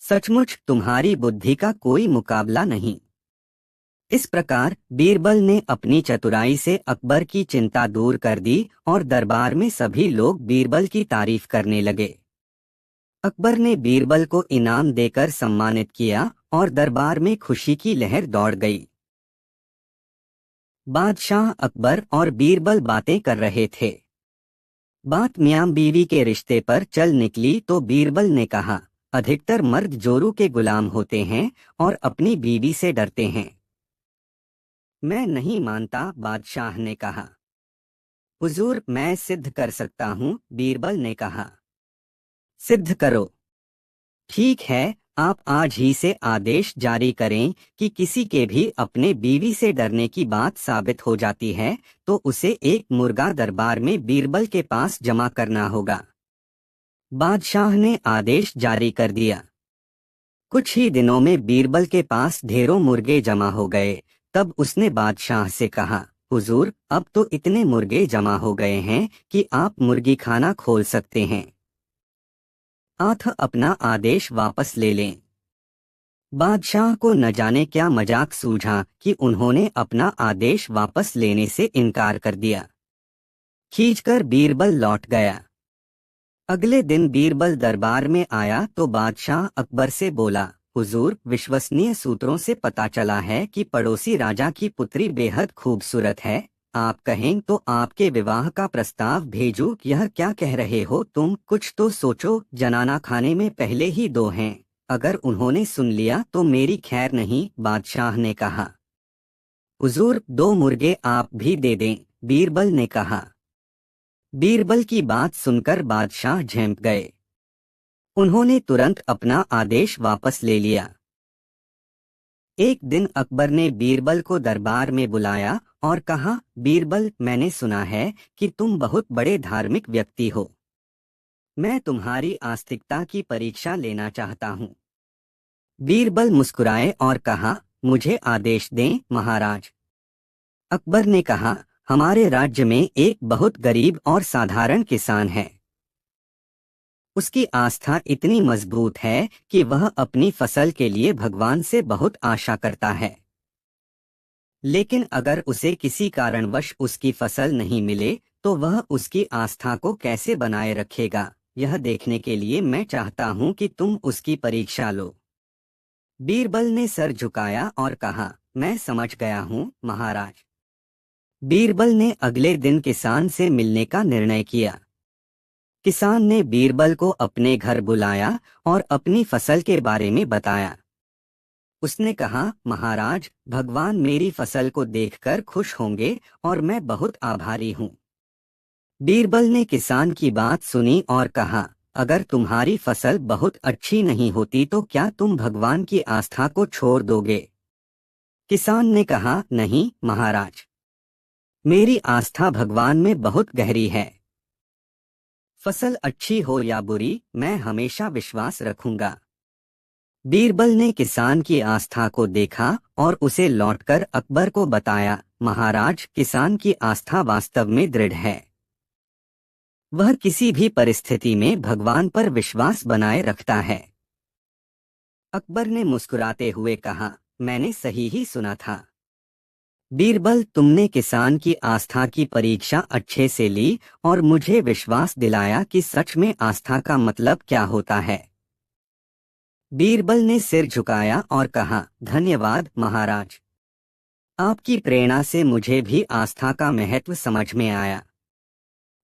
सचमुच तुम्हारी बुद्धि का कोई मुकाबला नहीं। इस प्रकार बीरबल ने अपनी चतुराई से अकबर की चिंता दूर कर दी और दरबार में सभी लोग बीरबल की तारीफ करने लगे। अकबर ने बीरबल को इनाम देकर सम्मानित किया और दरबार में खुशी की लहर दौड़ गई। बादशाह अकबर और बीरबल बातें कर रहे थे। बात मियां बीवी के रिश्ते पर चल निकली तो बीरबल ने कहा, अधिकतर मर्द जोरू के गुलाम होते हैं और अपनी बीवी से डरते हैं। मैं नहीं मानता, बादशाह ने कहा। हुजूर मैं सिद्ध कर सकता हूँ, बीरबल ने कहा। सिद्ध करो। ठीक है, आप आज ही से आदेश जारी करें कि किसी के भी अपने बीवी से डरने की बात साबित हो जाती है तो उसे एक मुर्गा दरबार में बीरबल के पास जमा करना होगा। बादशाह ने आदेश जारी कर दिया। कुछ ही दिनों में बीरबल के पास ढेरों मुर्गे जमा हो गए। तब उसने बादशाह से कहा, हुजूर अब तो इतने मुर्गे जमा हो गए हैं कि आप मुर्गी खाना खोल सकते हैं। आप अपना आदेश वापस ले लें। बादशाह को न जाने क्या मजाक सूझा कि उन्होंने अपना आदेश वापस लेने से इनकार कर दिया। खींचकर बीरबल लौट गया। अगले दिन बीरबल दरबार में आया तो बादशाह अकबर से बोला, हुजूर विश्वसनीय सूत्रों से पता चला है कि पड़ोसी राजा की पुत्री बेहद खूबसूरत है। आप कहें तो आपके विवाह का प्रस्ताव भेजूं। यह क्या कह रहे हो तुम? कुछ तो सोचो, जनाना खाने में पहले ही 2 हैं। अगर उन्होंने सुन लिया तो मेरी खैर नहीं, बादशाह ने कहा। हुजूर 2 मुर्गे आप भी दे दें, बीरबल ने कहा। बीरबल की बात सुनकर बादशाह झेंप गए। उन्होंने तुरंत अपना आदेश वापस ले लिया। एक दिन अकबर ने बीरबल को दरबार में बुलाया और कहा, बीरबल, मैंने सुना है कि तुम बहुत बड़े धार्मिक व्यक्ति हो। मैं तुम्हारी आस्तिकता की परीक्षा लेना चाहता हूँ। बीरबल मुस्कुराए और कहा, मुझे आदेश दें महाराज। अकबर ने कहा, हमारे राज्य में एक बहुत गरीब और साधारण किसान है। उसकी आस्था इतनी मजबूत है कि वह अपनी फसल के लिए भगवान से बहुत आशा करता है। लेकिन अगर उसे किसी कारणवश उसकी फसल नहीं मिले तो वह उसकी आस्था को कैसे बनाए रखेगा, यह देखने के लिए मैं चाहता हूं कि तुम उसकी परीक्षा लो। बीरबल ने सर झुकाया और कहा, मैं समझ गया हूं महाराज। बीरबल ने अगले दिन किसान से मिलने का निर्णय किया। किसान ने बीरबल को अपने घर बुलाया और अपनी फसल के बारे में बताया। उसने कहा, महाराज, भगवान मेरी फसल को देखकर खुश होंगे और मैं बहुत आभारी हूँ। बीरबल ने किसान की बात सुनी और कहा, अगर तुम्हारी फसल बहुत अच्छी नहीं होती तो क्या तुम भगवान की आस्था को छोड़ दोगे? किसान ने कहा, नहीं महाराज, मेरी आस्था भगवान में बहुत गहरी है। फसल अच्छी हो या बुरी, मैं हमेशा विश्वास रखूंगा। बीरबल ने किसान की आस्था को देखा और उसे लौटकर अकबर को बताया, महाराज, किसान की आस्था वास्तव में दृढ़ है। वह किसी भी परिस्थिति में भगवान पर विश्वास बनाए रखता है। अकबर ने मुस्कुराते हुए कहा, मैंने सही ही सुना था। बीरबल, तुमने किसान की आस्था की परीक्षा अच्छे से ली और मुझे विश्वास दिलाया कि सच में आस्था का मतलब क्या होता है। बीरबल ने सिर झुकाया और कहा, धन्यवाद महाराज। आपकी प्रेरणा से मुझे भी आस्था का महत्व समझ में आया।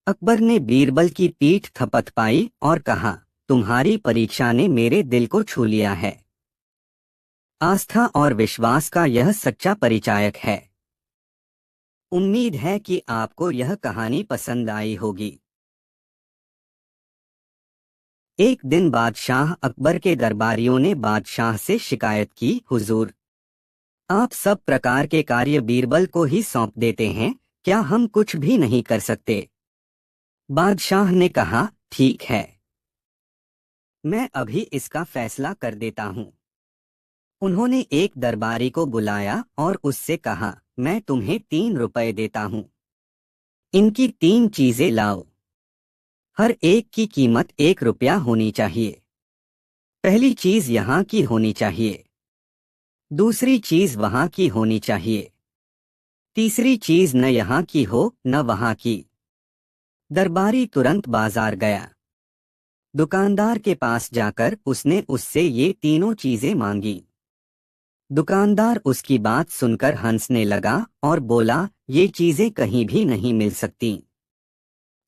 अकबर ने बीरबल की पीठ थपथपाई और कहा, तुम्हारी परीक्षा ने मेरे दिल को छू लिया है। आस्था और विश्वास का यह सच्चा परिचायक है। उम्मीद है कि आपको यह कहानी पसंद आई होगी। एक दिन बादशाह अकबर के दरबारियों ने बादशाह से शिकायत की, हुजूर, आप सब प्रकार के कार्य बीरबल को ही सौंप देते हैं, क्या हम कुछ भी नहीं कर सकते? बादशाह ने कहा, ठीक है, मैं अभी इसका फैसला कर देता हूँ। उन्होंने एक दरबारी को बुलाया और उससे कहा, मैं तुम्हें 3 रुपए देता हूँ। इनकी 3 चीजें लाओ। हर एक की कीमत 1 रुपया होनी चाहिए। पहली चीज यहाँ की होनी चाहिए, दूसरी चीज वहाँ की होनी चाहिए, तीसरी चीज न यहाँ की हो न वहाँ की। दरबारी तुरंत बाजार गया। दुकानदार के पास जाकर उसने उससे ये तीनों चीजें मांगी। दुकानदार उसकी बात सुनकर हंसने लगा और बोला, ये चीजें कहीं भी नहीं मिल सकती।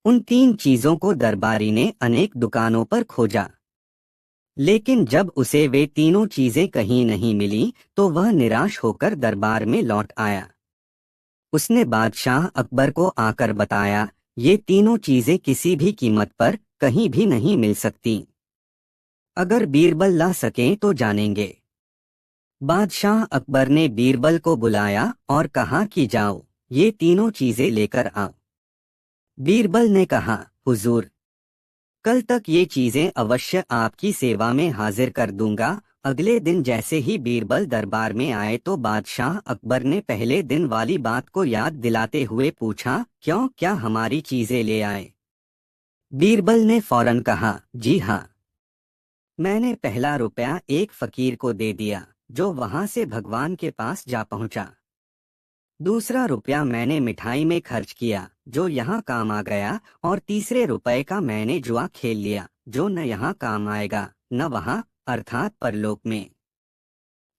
उन 3 चीजों को दरबारी ने अनेक दुकानों पर खोजा, लेकिन जब उसे वे तीनों चीजें कहीं नहीं मिली तो वह निराश होकर दरबार में लौट आया। उसने बादशाह अकबर को आकर बताया, ये तीनों चीजें किसी भी कीमत पर कहीं भी नहीं मिल सकती। अगर बीरबल ला सकें तो जानेंगे। बादशाह अकबर ने बीरबल को बुलाया और कहा कि जाओ, ये तीनों चीजें लेकर आओ। बीरबल ने कहा, हुजूर, कल तक ये चीजें अवश्य आपकी सेवा में हाजिर कर दूंगा। अगले दिन जैसे ही बीरबल दरबार में आए तो बादशाह अकबर ने पहले दिन वाली बात को याद दिलाते हुए पूछा, क्यों, क्या हमारी चीजें ले आए? बीरबल ने फौरन कहा, जी हाँ, मैंने पहला रुपया एक फकीर को दे दिया जो वहां से भगवान के पास जा पहुंचा। दूसरा रुपया मैंने मिठाई में खर्च किया जो यहाँ काम आ गया, और तीसरे रुपए का मैंने जुआ खेल लिया जो न यहाँ काम आएगा न वहाँ, अर्थात परलोक में।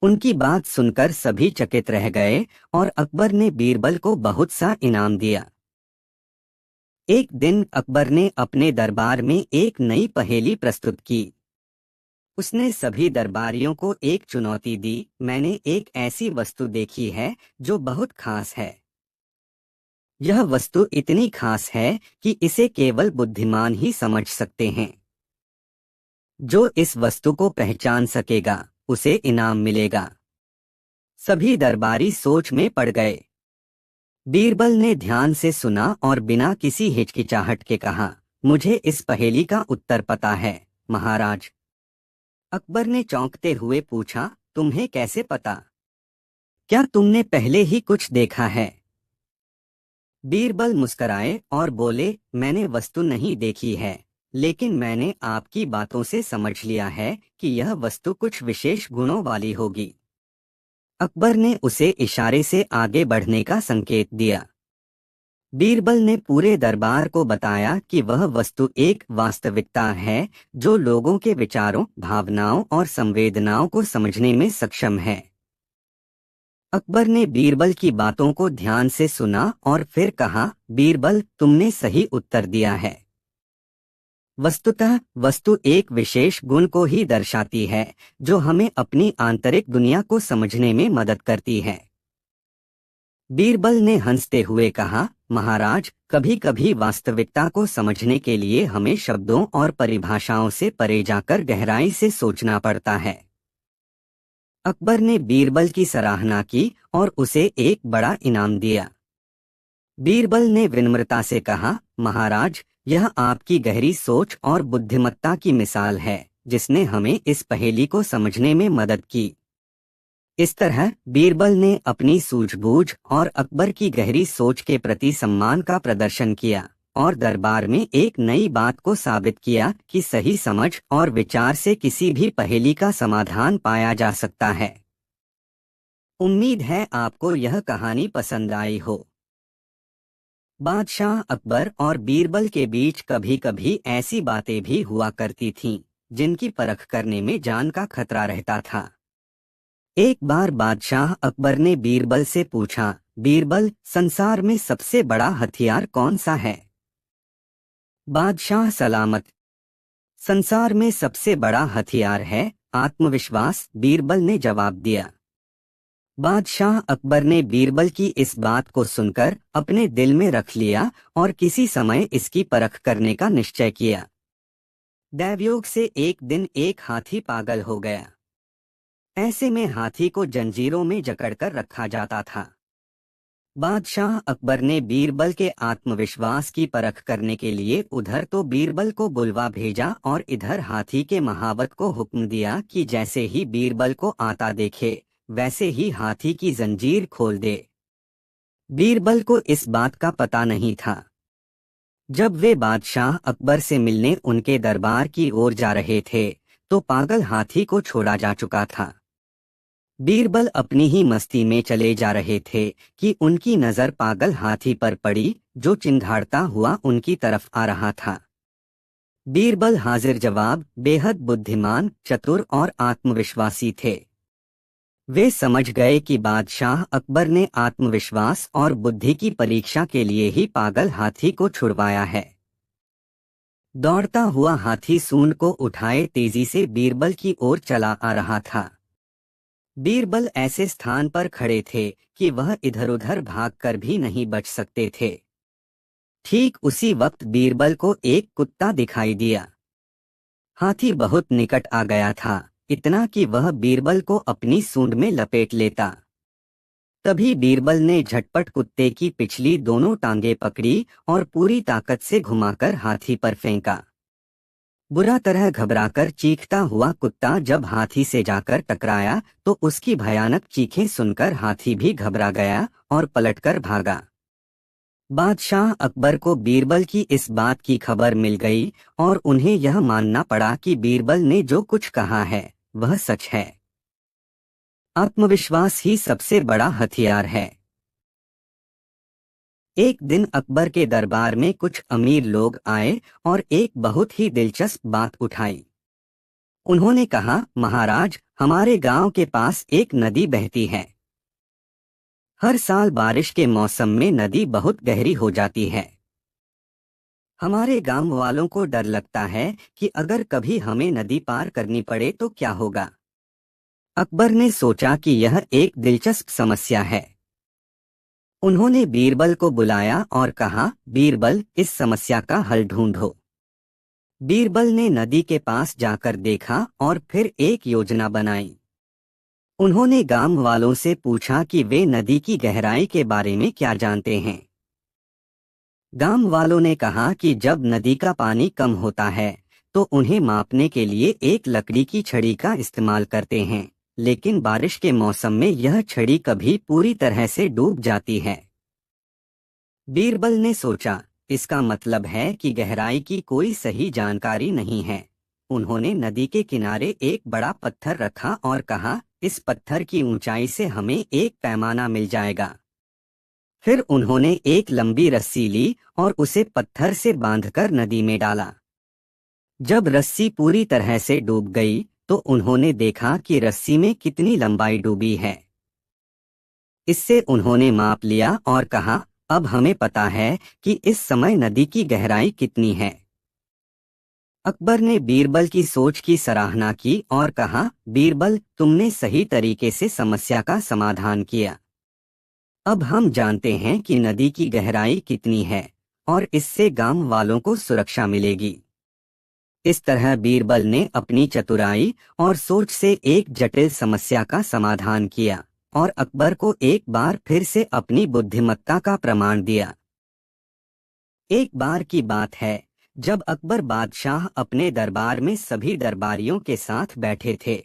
उनकी बात सुनकर सभी चकित रह गए और अकबर ने बीरबल को बहुत सा इनाम दिया। एक दिन अकबर ने अपने दरबार में एक नई पहेली प्रस्तुत की। उसने सभी दरबारियों को एक चुनौती दी, मैंने एक ऐसी वस्तु देखी है जो बहुत खास है। यह वस्तु इतनी खास है कि इसे केवल बुद्धिमान ही समझ सकते हैं। जो इस वस्तु को पहचान सकेगा उसे इनाम मिलेगा। सभी दरबारी सोच में पड़ गए। बीरबल ने ध्यान से सुना और बिना किसी हिचकिचाहट के कहा, मुझे इस पहेली का उत्तर पता है महाराज। अकबर ने चौंकते हुए पूछा, तुम्हें कैसे पता? क्या तुमने पहले ही कुछ देखा है? बीरबल मुस्कराए और बोले, मैंने वस्तु नहीं देखी है, लेकिन मैंने आपकी बातों से समझ लिया है कि यह वस्तु कुछ विशेष गुणों वाली होगी। अकबर ने उसे इशारे से आगे बढ़ने का संकेत दिया। बीरबल ने पूरे दरबार को बताया कि वह वस्तु एक वास्तविकता है जो लोगों के विचारों, भावनाओं और संवेदनाओं को समझने में सक्षम है। अकबर ने बीरबल की बातों को ध्यान से सुना और फिर कहा, बीरबल, तुमने सही उत्तर दिया है। वस्तुतः वस्तु एक विशेष गुण को ही दर्शाती है जो हमें अपनी आंतरिक दुनिया को समझने में मदद करती है। बीरबल ने हंसते हुए कहा, महाराज, कभी कभी वास्तविकता को समझने के लिए हमें शब्दों और परिभाषाओं से परे जाकर गहराई से सोचना पड़ता है। अकबर ने बीरबल की सराहना की और उसे एक बड़ा इनाम दिया। बीरबल ने विनम्रता से कहा, महाराज, यह आपकी गहरी सोच और बुद्धिमत्ता की मिसाल है जिसने हमें इस पहेली को समझने में मदद की। इस तरह बीरबल ने अपनी सूझबूझ और अकबर की गहरी सोच के प्रति सम्मान का प्रदर्शन किया और दरबार में एक नई बात को साबित किया कि सही समझ और विचार से किसी भी पहेली का समाधान पाया जा सकता है। उम्मीद है आपको यह कहानी पसंद आई हो। बादशाह अकबर और बीरबल के बीच कभी कभी ऐसी बातें भी हुआ करती थीं जिनकी परख करने में जान का खतरा रहता था। एक बार बादशाह अकबर ने बीरबल से पूछा, बीरबल, संसार में सबसे बड़ा हथियार कौन सा है? बादशाह सलामत, संसार में सबसे बड़ा हथियार है आत्मविश्वास, बीरबल ने जवाब दिया। बादशाह अकबर ने बीरबल की इस बात को सुनकर अपने दिल में रख लिया और किसी समय इसकी परख करने का निश्चय किया। दैवयोग से एक दिन एक हाथी पागल हो गया। ऐसे में हाथी को जंजीरों में जकड़कर रखा जाता था। बादशाह अकबर ने बीरबल के आत्मविश्वास की परख करने के लिए उधर तो बीरबल को बुलवा भेजा और इधर हाथी के महावत को हुक्म दिया कि जैसे ही बीरबल को आता देखे वैसे ही हाथी की जंजीर खोल दे। बीरबल को इस बात का पता नहीं था। जब वे बादशाह अकबर से मिलने उनके दरबार की ओर जा रहे थे तो पागल हाथी को छोड़ा जा चुका था। बीरबल अपनी ही मस्ती में चले जा रहे थे कि उनकी नजर पागल हाथी पर पड़ी जो चिंघाड़ता हुआ उनकी तरफ आ रहा था। बीरबल हाजिर जवाब, बेहद बुद्धिमान, चतुर और आत्मविश्वासी थे। वे समझ गए कि बादशाह अकबर ने आत्मविश्वास और बुद्धि की परीक्षा के लिए ही पागल हाथी को छुड़वाया है। दौड़ता हुआ हाथी सूंड को उठाए तेजी से बीरबल की ओर चला आ रहा था। बीरबल ऐसे स्थान पर खड़े थे कि वह इधर उधर भागकर भी नहीं बच सकते थे। ठीक उसी वक्त बीरबल को एक कुत्ता दिखाई दिया। हाथी बहुत निकट आ गया था, इतना कि वह बीरबल को अपनी सूंड में लपेट लेता। तभी बीरबल ने झटपट कुत्ते की पिछली दोनों टांगें पकड़ी और पूरी ताकत से घुमाकर हाथी पर फेंका। बुरा तरह घबराकर चीखता हुआ कुत्ता जब हाथी से जाकर टकराया तो उसकी भयानक चीखें सुनकर हाथी भी घबरा गया और पलटकर भागा। बादशाह अकबर को बीरबल की इस बात की खबर मिल गई और उन्हें यह मानना पड़ा कि बीरबल ने जो कुछ कहा है वह सच है। आत्मविश्वास ही सबसे बड़ा हथियार है। एक दिन अकबर के दरबार में कुछ अमीर लोग आए और एक बहुत ही दिलचस्प बात उठाई। उन्होंने कहा, महाराज, हमारे गांव के पास एक नदी बहती है। हर साल बारिश के मौसम में नदी बहुत गहरी हो जाती है। हमारे गांव वालों को डर लगता है कि अगर कभी हमें नदी पार करनी पड़े तो क्या होगा। अकबर ने सोचा कि यह एक दिलचस्प समस्या है। उन्होंने बीरबल को बुलाया और कहा, बीरबल, इस समस्या का हल ढूंढो। बीरबल ने नदी के पास जाकर देखा और फिर एक योजना बनाई। उन्होंने गांव वालों से पूछा कि वे नदी की गहराई के बारे में क्या जानते हैं। गांव वालों ने कहा कि जब नदी का पानी कम होता है तो उन्हें मापने के लिए एक लकड़ी की छड़ी का इस्तेमाल करते हैं, लेकिन बारिश के मौसम में यह छड़ी कभी पूरी तरह से डूब जाती है। बीरबल ने सोचा, इसका मतलब है कि गहराई की कोई सही जानकारी नहीं है। उन्होंने नदी के किनारे एक बड़ा पत्थर रखा और कहा, इस पत्थर की ऊंचाई से हमें एक पैमाना मिल जाएगा। फिर उन्होंने एक लंबी रस्सी ली और उसे पत्थर से बांधकर नदी में डाला। जब रस्सी पूरी तरह से डूब गई तो उन्होंने देखा कि रस्सी में कितनी लंबाई डूबी है। इससे उन्होंने माप लिया और कहा, अब हमें पता है कि इस समय नदी की गहराई कितनी है। अकबर ने बीरबल की सोच की सराहना की और कहा, बीरबल, तुमने सही तरीके से समस्या का समाधान किया। अब हम जानते हैं कि नदी की गहराई कितनी है और इससे गांव वालों को सुरक्षा मिलेगी। इस तरह बीरबल ने अपनी चतुराई और सोच से एक जटिल समस्या का समाधान किया और अकबर को एक बार फिर से अपनी बुद्धिमत्ता का प्रमाण दिया। एक बार की बात है, जब अकबर बादशाह अपने दरबार में सभी दरबारियों के साथ बैठे थे।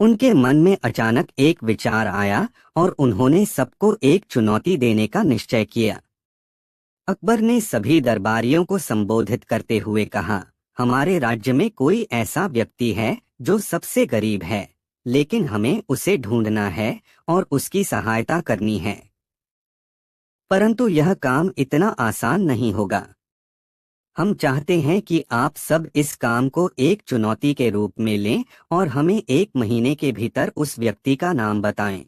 उनके मन में अचानक एक विचार आया और उन्होंने सबको एक चुनौती देने का निश्चय किया। अकबर ने सभी दरबारियों को संबोधित करते हुए कहा, हमारे राज्य में कोई ऐसा व्यक्ति है जो सबसे गरीब है, लेकिन हमें उसे ढूंढना है और उसकी सहायता करनी है। परंतु यह काम इतना आसान नहीं होगा। हम चाहते हैं कि आप सब इस काम को एक चुनौती के रूप में लें और हमें 1 महीने के भीतर उस व्यक्ति का नाम बताएं।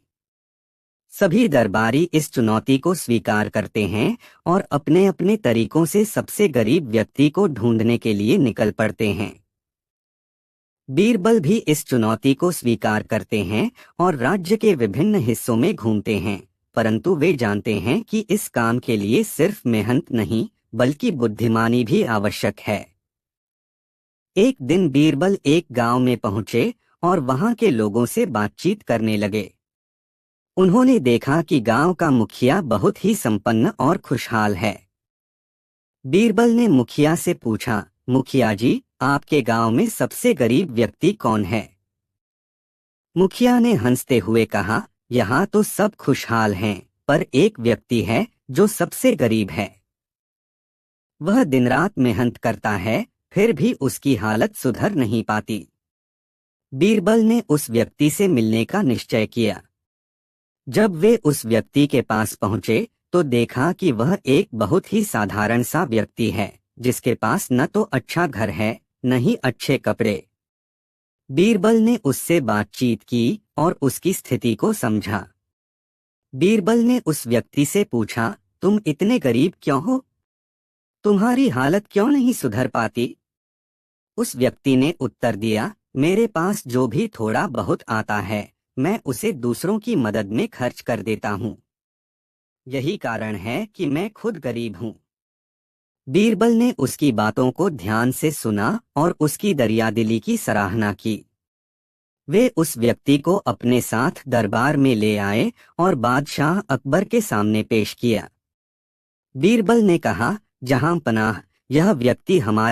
सभी दरबारी इस चुनौती को स्वीकार करते हैं और अपने अपने तरीकों से सबसे गरीब व्यक्ति को ढूंढने के लिए निकल पड़ते हैं। बीरबल भी इस चुनौती को स्वीकार करते हैं और राज्य के विभिन्न हिस्सों में घूमते हैं, परंतु वे जानते हैं कि इस काम के लिए सिर्फ मेहनत नहीं बल्कि बुद्धिमानी भी आवश्यक है। एक दिन बीरबल एक गांव में पहुंचे और वहां के लोगों से बातचीत करने लगे। उन्होंने देखा कि गांव का मुखिया बहुत ही संपन्न और खुशहाल है। बीरबल ने मुखिया से पूछा, मुखिया जी, आपके गांव में सबसे गरीब व्यक्ति कौन है? मुखिया ने हंसते हुए कहा, यहाँ तो सब खुशहाल हैं, पर एक व्यक्ति है जो सबसे गरीब है। वह दिन रात मेहनत करता है, फिर भी उसकी हालत सुधर नहीं पाती। बीरबल ने उस व्यक्ति से मिलने का निश्चय किया। जब वे उस व्यक्ति के पास पहुंचे तो देखा कि वह एक बहुत ही साधारण सा व्यक्ति है, जिसके पास न तो अच्छा घर है न ही अच्छे कपड़े। बीरबल ने उससे बातचीत की और उसकी स्थिति को समझा। बीरबल ने उस व्यक्ति से पूछा, तुम इतने गरीब क्यों हो? तुम्हारी हालत क्यों नहीं सुधर पाती? उस व्यक्ति ने उत्तर दिया, मेरे पास जो भी थोड़ा बहुत आता है मैं उसे दूसरों की मदद में खर्च कर देता हूँ। यही कारण है कि मैं खुद गरीब हूँ। बीरबल ने उसकी बातों को ध्यान से सुना और उसकी दरियादिली की सराहना की। वे उस व्यक्ति को अपने साथ दरबार में ले आए और बादशाह अकबर के सामने पेश किया। बीरबल ने कहा, जहां पनाह, यह व्यक्ति हमारे